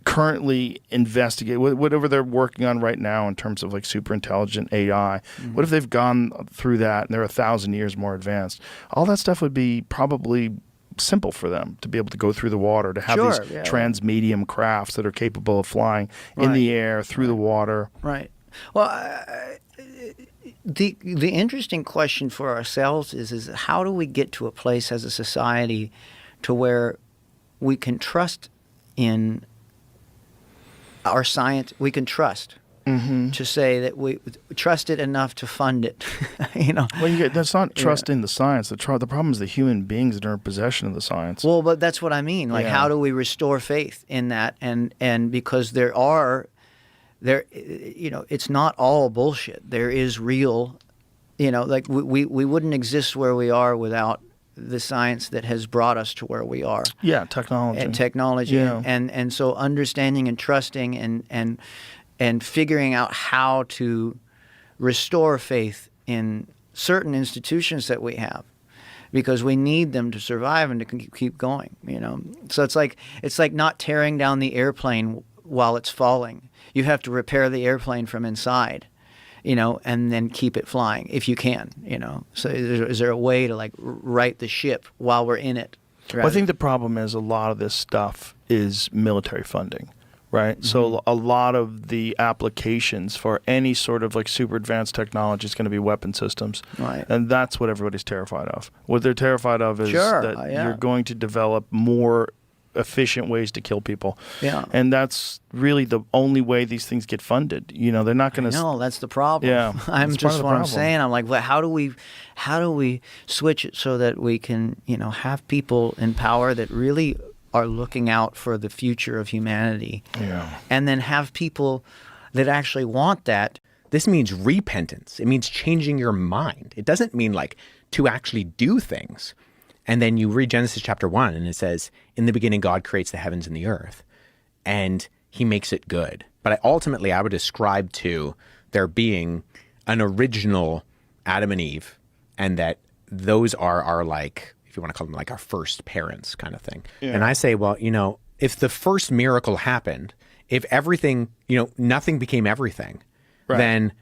currently investigating, whatever they're working on right now in terms of, like, super intelligent AI, what if they've gone through that and they're 1,000 years more advanced? All that stuff would be probably simple for them to be able to go through the water, to have these transmedium crafts that are capable of flying in the air, through the water. Right. Well, the interesting question for ourselves is how do we get to a place as a society to where we can trust in our science, we can trust to say that we trust it enough to fund it, you know. Well, that's not trusting the science. The problem is the human beings that are in possession of the science. Well, but that's what I mean. Like, how do we restore faith in that? And because there, you know, it's not all bullshit. There is real, you know, like we wouldn't exist where we are without the science that has brought us to where we are. Yeah, technology. And technology. Yeah. And so understanding and trusting and figuring out how to restore faith in certain institutions that we have, because we need them to survive and to keep going, you know. So it's like not tearing down the airplane while it's falling. You have to repair the airplane from inside, you know, and then keep it flying if you can, you know. So is there a way to like right the ship while we're in it? Well, I think the problem is a lot of this stuff is military funding. Right. So a lot of the applications for any sort of like super advanced technology is going to be weapon systems. Right. And that's what everybody's terrified of. What they're terrified of is that you're going to develop more efficient ways to kill people. Yeah. And that's really the only way these things get funded. You know, they're not going to. No, that's the problem. Yeah. I'm just what I'm saying. I'm like, well, how do we switch it so that we can, you know, have people in power that really are looking out for the future of humanity, and then have people that actually want that. This means repentance. It means changing your mind. It doesn't mean like to actually do things. And then you read Genesis chapter 1 and it says, in the beginning, God creates the heavens and the earth and he makes it good. But ultimately, I would ascribe to there being an original Adam and Eve, and that those are our, like, if you want to call them like our first parents kind of thing. Yeah. And I say, well, you know, if the first miracle happened, if everything, you know, nothing became everything, then,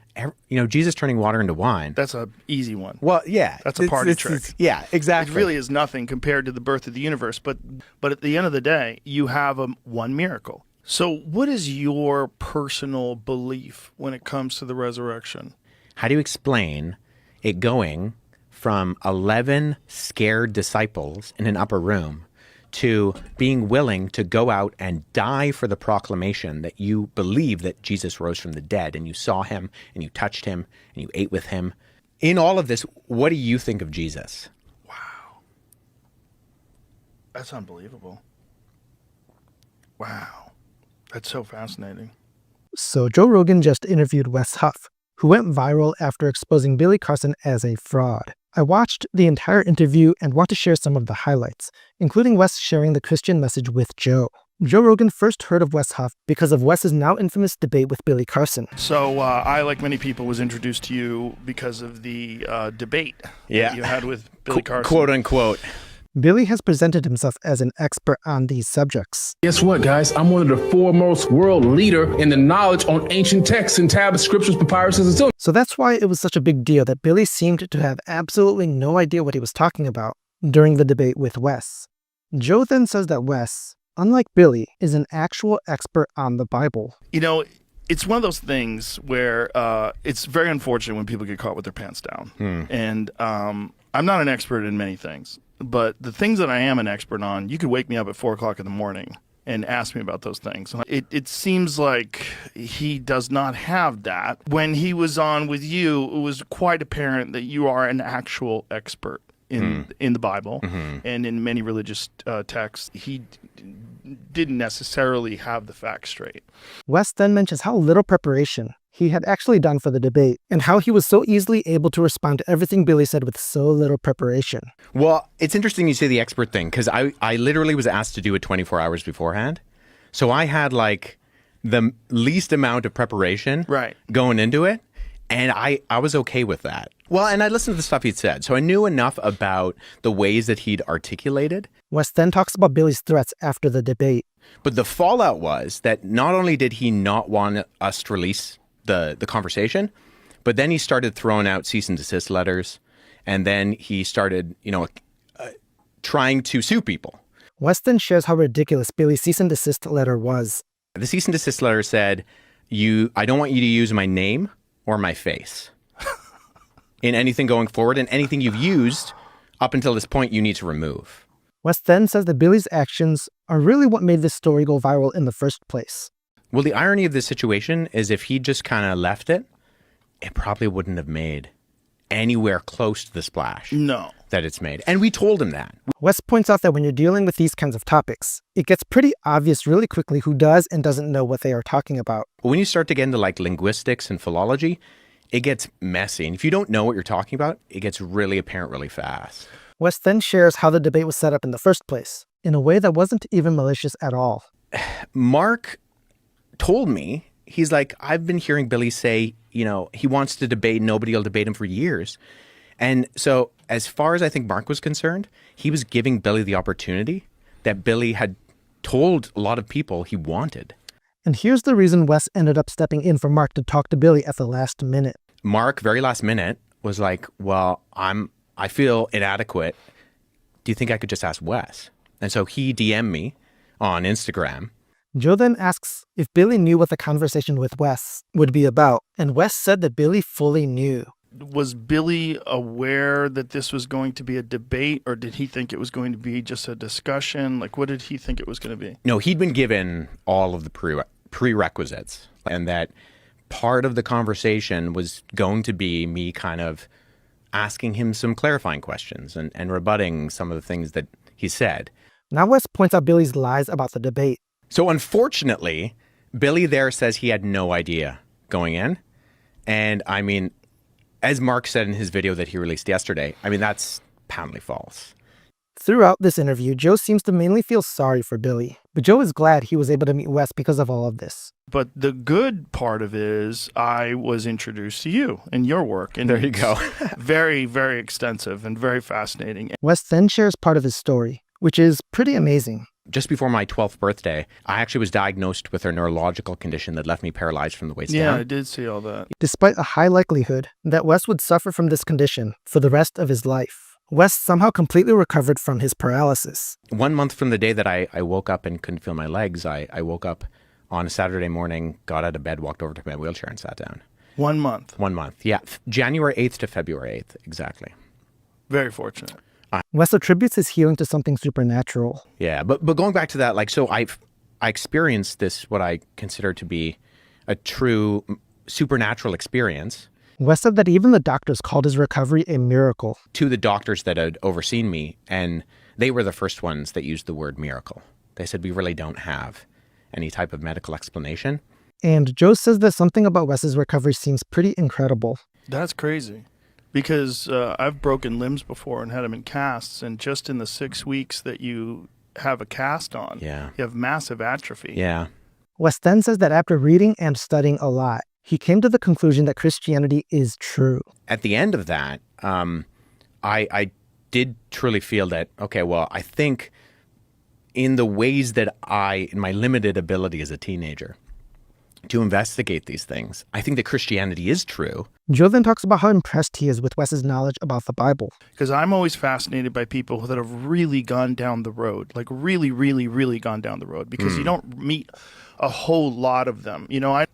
you know, Jesus turning water into wine. That's an easy one. Well, yeah. That's a party trick. Yeah, exactly. It really is nothing compared to the birth of the universe. But at the end of the day, you have one miracle. So what is your personal belief when it comes to the resurrection? How do you explain it going from 11 scared disciples in an upper room to being willing to go out and die for the proclamation that you believe that Jesus rose from the dead, and you saw him and you touched him and you ate with him? In all of this, what do you think of Jesus? Wow. That's unbelievable. Wow. That's so fascinating. So Joe Rogan just interviewed Wes Huff, who went viral after exposing Billy Carson as a fraud. I watched the entire interview and want to share some of the highlights, including Wes sharing the Christian message with Joe. Joe Rogan first heard of Wes Huff because of Wes's now infamous debate with Billy Carson. So I, like many people, was introduced to you because of the debate that you had with Billy Carson. Quote unquote. Billy has presented himself as an expert on these subjects. Guess what, guys? I'm one of the foremost world leader in the knowledge on ancient texts and tablets, scriptures, papyruses, and so. So that's why it was such a big deal that Billy seemed to have absolutely no idea what he was talking about during the debate with Wes. Joe then says that Wes, unlike Billy, is an actual expert on the Bible. You know, it's one of those things where it's very unfortunate when people get caught with their pants down. And I'm not an expert in many things. But the things that I am an expert on, you could wake me up at 4 o'clock in the morning and ask me about those things. It seems like he does not have that. When he was on with you, it was quite apparent that you are an actual expert in the Bible and in many religious texts. He didn't necessarily have the facts straight. Wes then mentions how little preparation he had actually done for the debate, and how he was so easily able to respond to everything Billy said with so little preparation. Well, it's interesting you say the expert thing, because I literally was asked to do it 24 hours beforehand. So I had like the least amount of preparation going into it, and I was okay with that. Well, and I listened to the stuff he'd said, so I knew enough about the ways that he'd articulated. Wes then talks about Billy's threats after the debate. But the fallout was that not only did he not want us to release the conversation, but then he started throwing out cease and desist letters, and then he started, you know, trying to sue people. Wes then shares how ridiculous Billy's cease and desist letter was. The cease and desist letter said, I don't want you to use my name or my face in anything going forward, and anything you've used up until this point, you need to remove. Wes then says that Billy's actions are really what made this story go viral in the first place. Well, the irony of this situation is if he just kind of left it, it probably wouldn't have made anywhere close to the splash that it's made. And we told him that. Wes points out that when you're dealing with these kinds of topics, it gets pretty obvious really quickly who does and doesn't know what they are talking about. When you start to get into like linguistics and philology, it gets messy. And if you don't know what you're talking about, it gets really apparent really fast. Wes then shares how the debate was set up in the first place, in a way that wasn't even malicious at all. Mark told me, he's like, I've been hearing Billy say, he wants to debate, nobody will debate him for years. And so as far as I think Mark was concerned, he was giving Billy the opportunity that Billy had told a lot of people he wanted. And here's the reason Wes ended up stepping in for Mark to talk to Billy at the last minute. Mark, very last minute, was like, well, I feel inadequate. Do you think I could just ask Wes? And so he DM'd me on Instagram. Joe then asks if Billy knew what the conversation with Wes would be about, and Wes said that Billy fully knew. Was Billy aware that this was going to be a debate, or did he think it was going to be just a discussion? Like, what did he think it was going to be? No, he'd been given all of the prerequisites, and that part of the conversation was going to be me kind of asking him some clarifying questions and rebutting some of the things that he said. Now Wes points out Billy's lies about the debate. So unfortunately, Billy there says he had no idea going in. And I mean, as Mark said in his video that he released yesterday, I mean, that's patently false. Throughout this interview, Joe seems to mainly feel sorry for Billy, but Joe is glad he was able to meet Wes because of all of this. But the good part of it is I was introduced to you and your work. And there you go. Very, very extensive and very fascinating. Wes then shares part of his story, which is pretty amazing. Just before my 12th birthday, I actually was diagnosed with a neurological condition that left me paralyzed from the waist down. Yeah, I did see all that. Despite a high likelihood that Wes would suffer from this condition for the rest of his life, Wes somehow completely recovered from his paralysis. 1 month from the day that I woke up and couldn't feel my legs, I woke up on a Saturday morning, got out of bed, walked over to my wheelchair and sat down. 1 month? 1 month, yeah. January 8th to February 8th, exactly. Very fortunate. Wes attributes his healing to something supernatural. Yeah, but going back to that, like, so I experienced this, what I consider to be a true supernatural experience. Wes said that even the doctors called his recovery a miracle. To the doctors that had overseen me, and they were the first ones that used the word miracle. They said, we really don't have any type of medical explanation. And Joe says that something about Wes's recovery seems pretty incredible. That's crazy. Because I've broken limbs before and had them in casts, and just in the 6 weeks that you have a cast on, you have massive atrophy. Yeah. Wes then says that after reading and studying a lot, he came to the conclusion that Christianity is true. At the end of that, I did truly feel that, okay, well, I think in the ways that in my limited ability as a teenager, to investigate these things, I think that Christianity is true. Joe then talks about how impressed he is with Wes's knowledge about the Bible. Because I'm always fascinated by people that have really gone down the road, like really, really, really gone down the road, because you don't meet a whole lot of them.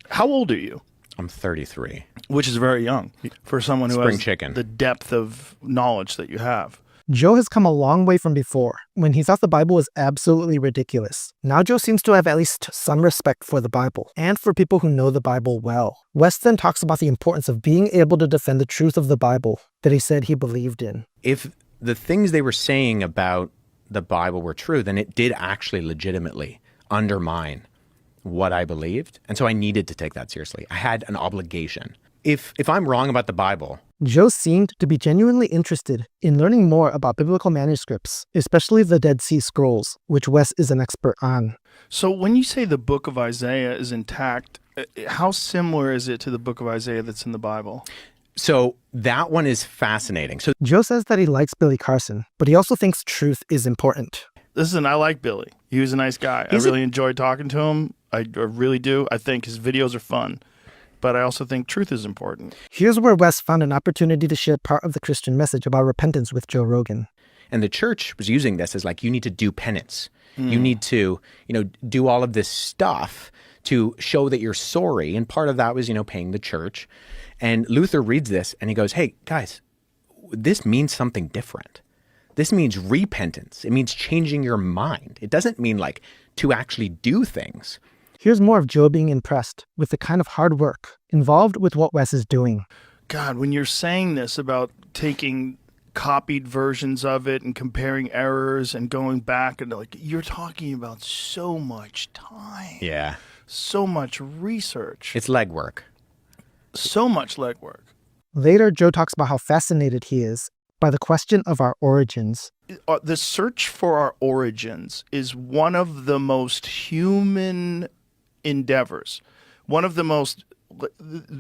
How old are you? I'm 33. Which is very young for someone who Spring has chicken. The depth of knowledge that you have. Joe has come a long way from before, when he thought the Bible was absolutely ridiculous. Now Joe seems to have at least some respect for the Bible, and for people who know the Bible well. Wes then talks about the importance of being able to defend the truth of the Bible that he said he believed in. If the things they were saying about the Bible were true, then it did actually legitimately undermine what I believed. And so I needed to take that seriously. I had an obligation. If I'm wrong about the Bible... Joe seemed to be genuinely interested in learning more about biblical manuscripts, especially the Dead Sea Scrolls, which Wes is an expert on. So when you say the book of Isaiah is intact, how similar is it to the book of Isaiah that's in the Bible? So that one is fascinating. So Joe says that he likes Billy Carson, but he also thinks truth is important. Listen, I like Billy. He was a nice guy. I really enjoyed talking to him. I really do. I think his videos are fun. But I also think truth is important. Here's where Wes found an opportunity to share part of the Christian message about repentance with Joe Rogan. And the church was using this as like, you need to do penance. You need to, do all of this stuff to show that you're sorry. And part of that was, paying the church. And Luther reads this and he goes, hey, guys, this means something different. This means repentance. It means changing your mind. It doesn't mean like to actually do things. Here's more of Joe being impressed with the kind of hard work involved with what Wes is doing. God, when you're saying this about taking copied versions of it and comparing errors and going back, and like, you're talking about so much time. Yeah. So much research. It's legwork. So much legwork. Later, Joe talks about how fascinated he is by the question of our origins. The search for our origins is one of the most human endeavors. One of the most,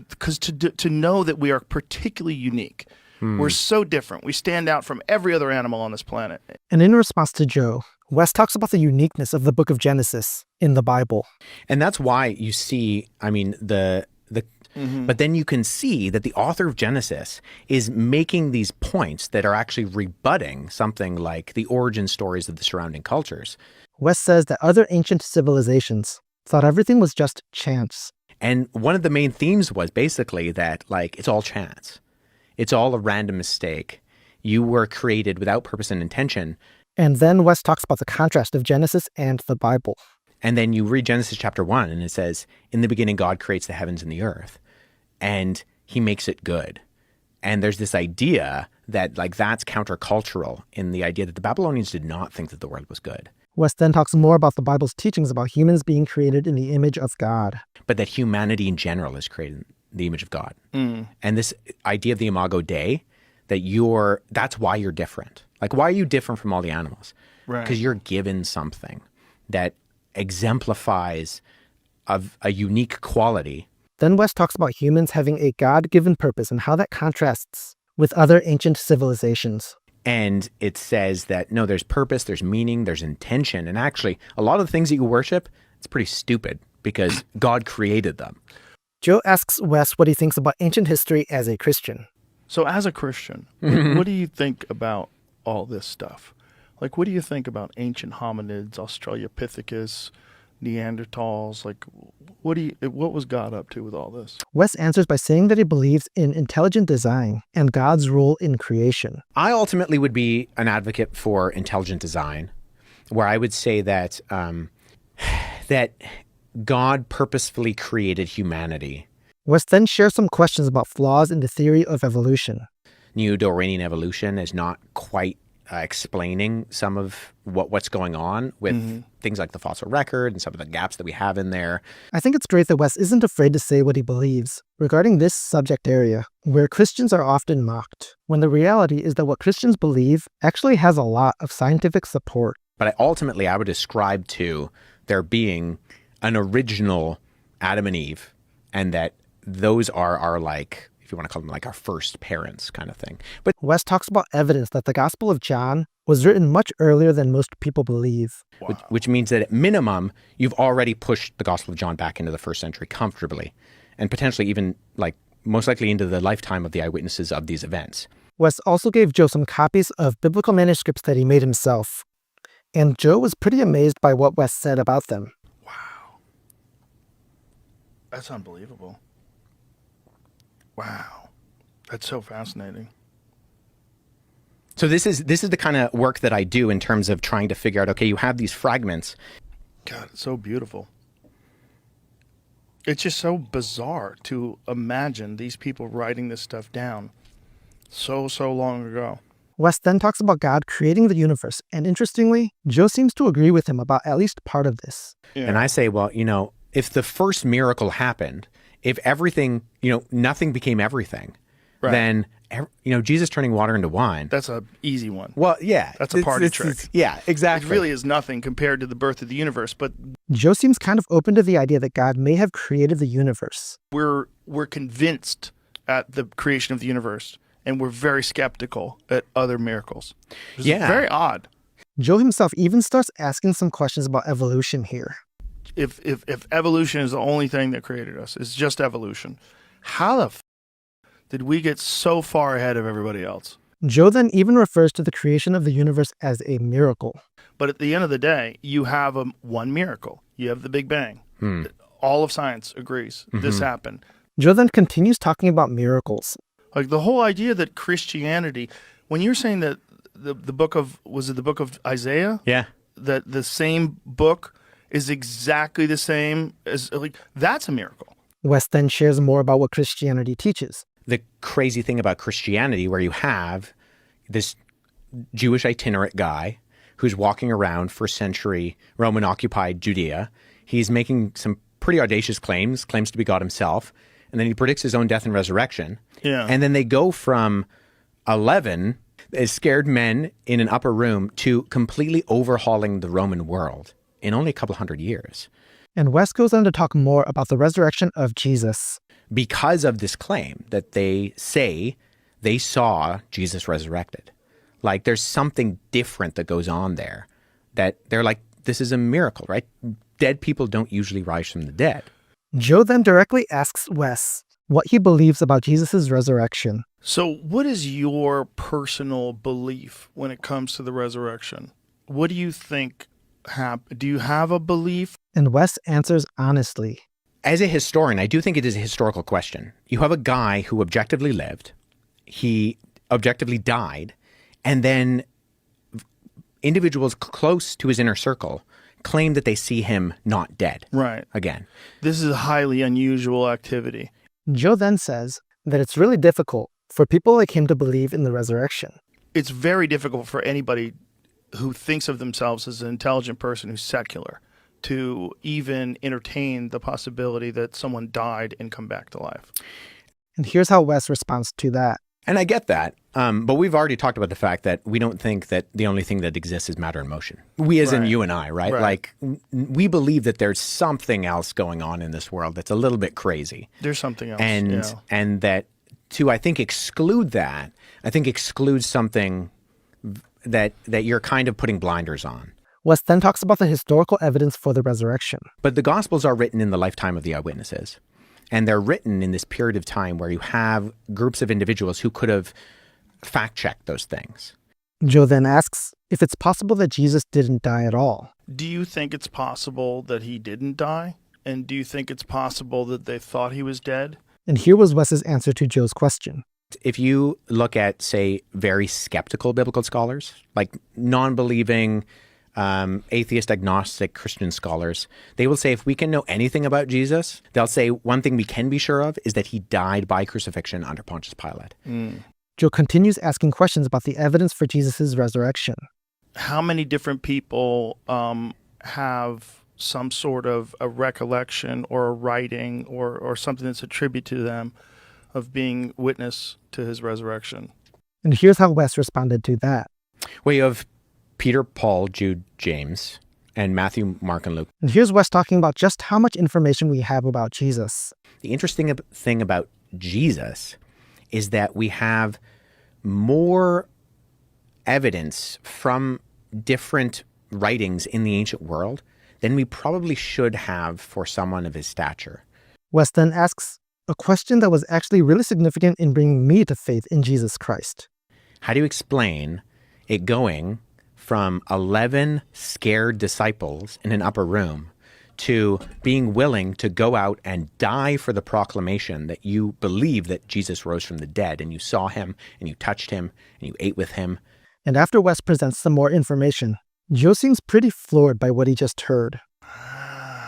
because to know that we are particularly unique. We're so different. We stand out from every other animal on this planet. And in response to Joe, Wes talks about the uniqueness of the book of Genesis in the Bible. And that's why you see, but then you can see that the author of Genesis is making these points that are actually rebutting something like the origin stories of the surrounding cultures. Wes says that other ancient civilizations thought everything was just chance. And one of the main themes was basically that, like, it's all chance. It's all a random mistake. You were created without purpose and intention. And then Wes talks about the contrast of Genesis and the Bible. And then you read Genesis chapter 1 and it says, in the beginning, God creates the heavens and the earth. And he makes it good. And there's this idea that, like, that's countercultural in the idea that the Babylonians did not think that the world was good. Wes then talks more about the Bible's teachings about humans being created in the image of God. But that humanity in general is created in the image of God. And this idea of the imago Dei, that that's why you're different. Like, why are you different from all the animals? Right. Because you're given something that exemplifies a unique quality. Then Wes talks about humans having a God-given purpose and how that contrasts with other ancient civilizations. And it says that, no, there's purpose, there's meaning, there's intention. And actually, a lot of the things that you worship, it's pretty stupid because God created them. Joe asks Wes what he thinks about ancient history as a Christian. So as a Christian, what do you think about all this stuff? Like, what do you think about ancient hominids, Australopithecus, Neanderthals? Like, what was God up to with all this? Wes answers by saying that he believes in intelligent design and God's role in creation. I ultimately would be an advocate for intelligent design, where I would say that that God purposefully created humanity. Wes then shares some questions about flaws in the theory of evolution. Neo-Darwinian evolution is not quite explaining some of what's going on with things like the fossil record and some of the gaps that we have in there. I think it's great that Wes isn't afraid to say what he believes regarding this subject area, where Christians are often mocked, when the reality is that what Christians believe actually has a lot of scientific support. But ultimately, I would ascribe to there being an original Adam and Eve, and that those are our, like, if you want to call them like our first parents kind of thing. But Wes talks about evidence that the Gospel of John was written much earlier than most people believe. Wow. Which means that at minimum, you've already pushed the Gospel of John back into the first century comfortably, and potentially even, like, most likely into the lifetime of the eyewitnesses of these events. Wes also gave Joe some copies of biblical manuscripts that he made himself, and Joe was pretty amazed by what Wes said about them. Wow. That's unbelievable. Wow. That's so fascinating. So this is the kind of work that I do in terms of trying to figure out, okay, you have these fragments. God, it's so beautiful. It's just so bizarre to imagine these people writing this stuff down so long ago. Wes then talks about God creating the universe, and interestingly, Joe seems to agree with him about at least part of this. Yeah. And I say, well, if the first miracle happened, if everything, nothing became everything, right, then, Jesus turning water into wine. That's a easy one. Well, yeah. That's a party trick. Yeah, exactly. It really is nothing compared to the birth of the universe, but Joe seems kind of open to the idea that God may have created the universe. we're convinced at the creation of the universe, and we're very skeptical at other miracles. It's very odd. Joe himself even starts asking some questions about evolution here. If evolution is the only thing that created us, it's just evolution, how the did we get so far ahead of everybody else? Joe then even refers to the creation of the universe as a miracle. But at the end of the day, you have one miracle. You have the Big Bang. all of science agrees this happened. Joe then continues talking about miracles. Like the whole idea that Christianity, when you're saying that the book of, was it the book of Isaiah? Yeah. That the same book is exactly the same as, like, that's a miracle. Wes then shares more about what Christianity teaches. The crazy thing about Christianity, where you have this Jewish itinerant guy who's walking around first century Roman occupied Judea. He's making some pretty audacious claims to be God himself. And then he predicts his own death and resurrection. Yeah. And then they go from 11 scared men in an upper room to completely overhauling the Roman world in only a couple hundred years. And Wes goes on to talk more about the resurrection of Jesus. Because of this claim that they say they saw Jesus resurrected. Like there's something different that goes on there, that they're like, this is a miracle, right? Dead people don't usually rise from the dead. Joe then directly asks Wes what he believes about Jesus' resurrection. So what is your personal belief when it comes to the resurrection? What do you think happened? Do you have a belief? And Wes answers honestly. As a historian, I do think it is a historical question. You have a guy who objectively lived, he objectively died, and then individuals close to his inner circle claim that they see him not dead. Right. Again. This is a highly unusual activity. Joe then says that it's really difficult for people like him to believe in the resurrection. It's very difficult for anybody who thinks of themselves as an intelligent person who's secular to even entertain the possibility that someone died and come back to life. And here's how Wes responds to that. And I get that. But we've already talked about the fact that we don't think that the only thing that exists is matter and motion. We as in you and I, right? Like we believe that there's something else going on in this world that's a little bit crazy. There's something else. And that to, I think, exclude that, I think excludes something that you're kind of putting blinders on. Wes then talks about the historical evidence for the resurrection. But the Gospels are written in the lifetime of the eyewitnesses. And they're written in this period of time where you have groups of individuals who could have fact-checked those things. Joe then asks if it's possible that Jesus didn't die at all. Do you think it's possible that he didn't die? And do you think it's possible that they thought he was dead? And here was Wes's answer to Joe's question. If you look at, say, very skeptical biblical scholars, like non-believing, atheist, agnostic Christian scholars, they will say if we can know anything about Jesus, they'll say one thing we can be sure of is that he died by crucifixion under Pontius Pilate. Joe continues asking questions about the evidence for Jesus' resurrection. How many different people have some sort of a recollection or a writing or something that's attributed to them of being witness to his resurrection? And here's how Wes responded to that. Well, you have Peter, Paul, Jude, James, and Matthew, Mark, and Luke. And here's Wes talking about just how much information we have about Jesus. The interesting thing about Jesus is that we have more evidence from different writings in the ancient world than we probably should have for someone of his stature. Wes then asks a question that was actually really significant in bringing me to faith in Jesus Christ. How do you explain it going from 11 scared disciples in an upper room to being willing to go out and die for the proclamation that you believe that Jesus rose from the dead and you saw him and you touched him and you ate with him? And after Wes presents some more information, Joe seems pretty floored by what he just heard.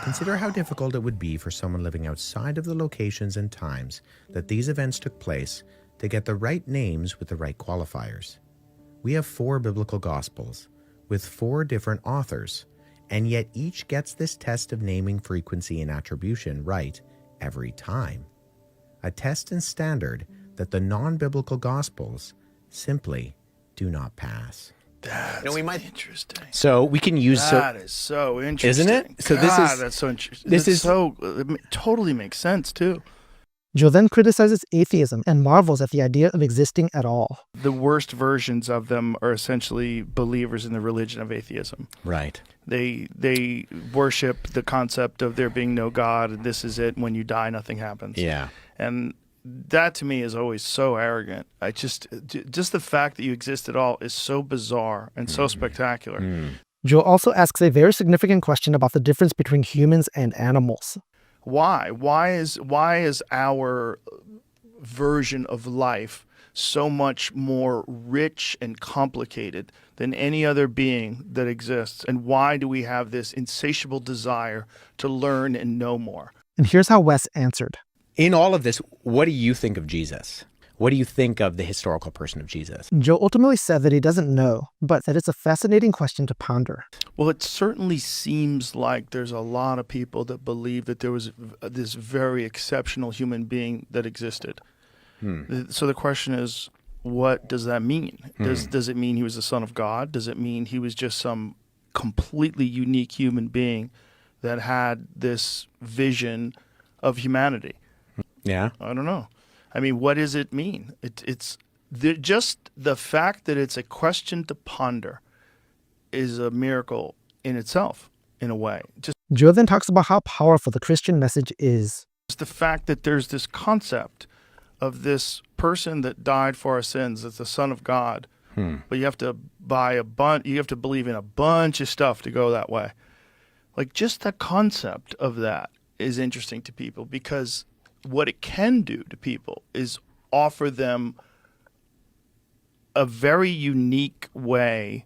Consider how difficult it would be for someone living outside of the locations and times that these events took place to get the right names with the right qualifiers. We have 4 biblical gospels with 4 different authors, and yet each gets this test of naming frequency and attribution right every time. A test and standard that the non-biblical gospels simply do not pass. That's interesting. So we can use that is so interesting, isn't it? So that's so interesting. It totally makes sense too. Joe then criticizes atheism and marvels at the idea of existing at all. The worst versions of them are essentially believers in the religion of atheism. Right. They worship the concept of there being no God, and this is it. When you die, nothing happens. Yeah. And that to me is always so arrogant. Just the fact that you exist at all is so bizarre and so spectacular. Joe also asks a very significant question about the difference between humans and animals. Why? Why is our version of life so much more rich and complicated than any other being that exists? And why do we have this insatiable desire to learn and know more? And here's how Wes answered. In all of this, what do you think of Jesus? What do you think of the historical person of Jesus? Joe ultimately said that he doesn't know, but that it's a fascinating question to ponder. Well, it certainly seems like there's a lot of people that believe that there was this very exceptional human being that existed. So the question is, what does that mean? Does it mean he was the Son of God? Does it mean he was just some completely unique human being that had this vision of humanity? Yeah. I don't know. I mean, what does it mean? It's just the fact that it's a question to ponder is a miracle in itself, in a way. Joe then talks about how powerful the Christian message is. Just the fact that there's this concept of this person that died for our sins, that's the Son of God, but you have to you have to believe in a bunch of stuff to go that way. Like, just the concept of that is interesting to people, because what it can do to people is offer them a very unique way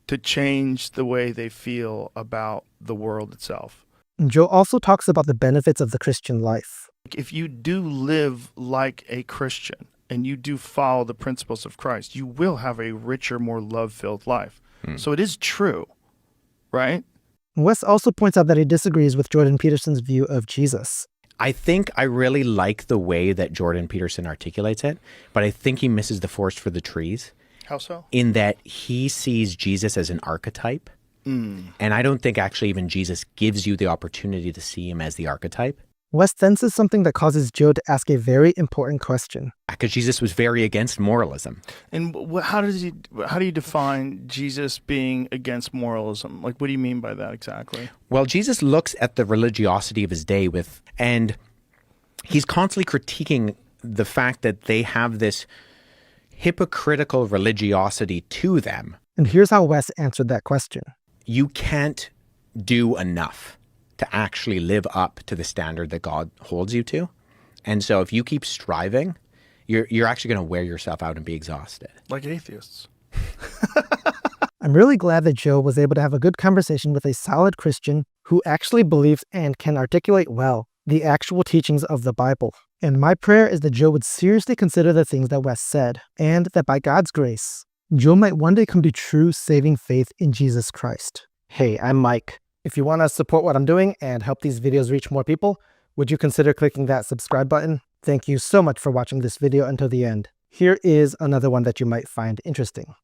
to change the way they feel about the world itself. Joe also talks about the benefits of the Christian life. If you do live like a Christian and you do follow the principles of Christ, you will have a richer, more love-filled life. So it is true, right? Wes also points out that he disagrees with Jordan Peterson's view of Jesus. I think I really like the way that Jordan Peterson articulates it, but I think he misses the forest for the trees. How so? In that he sees Jesus as an archetype. And I don't think actually even Jesus gives you the opportunity to see him as the archetype. Wes then says something that causes Joe to ask a very important question. Because Jesus was very against moralism. And how do you define Jesus being against moralism? Like, what do you mean by that exactly? Well, Jesus looks at the religiosity of his day and he's constantly critiquing the fact that they have this hypocritical religiosity to them. And here's how Wes answered that question. You can't do enough to actually live up to the standard that God holds you to. And so if you keep striving, you're actually going to wear yourself out and be exhausted. Like atheists. I'm really glad that Joe was able to have a good conversation with a solid Christian who actually believes and can articulate well the actual teachings of the Bible. And my prayer is that Joe would seriously consider the things that Wes said, and that by God's grace, Joe might one day come to true saving faith in Jesus Christ. Hey, I'm Mike. If you want to support what I'm doing and help these videos reach more people, would you consider clicking that subscribe button? Thank you so much for watching this video until the end. Here is another one that you might find interesting.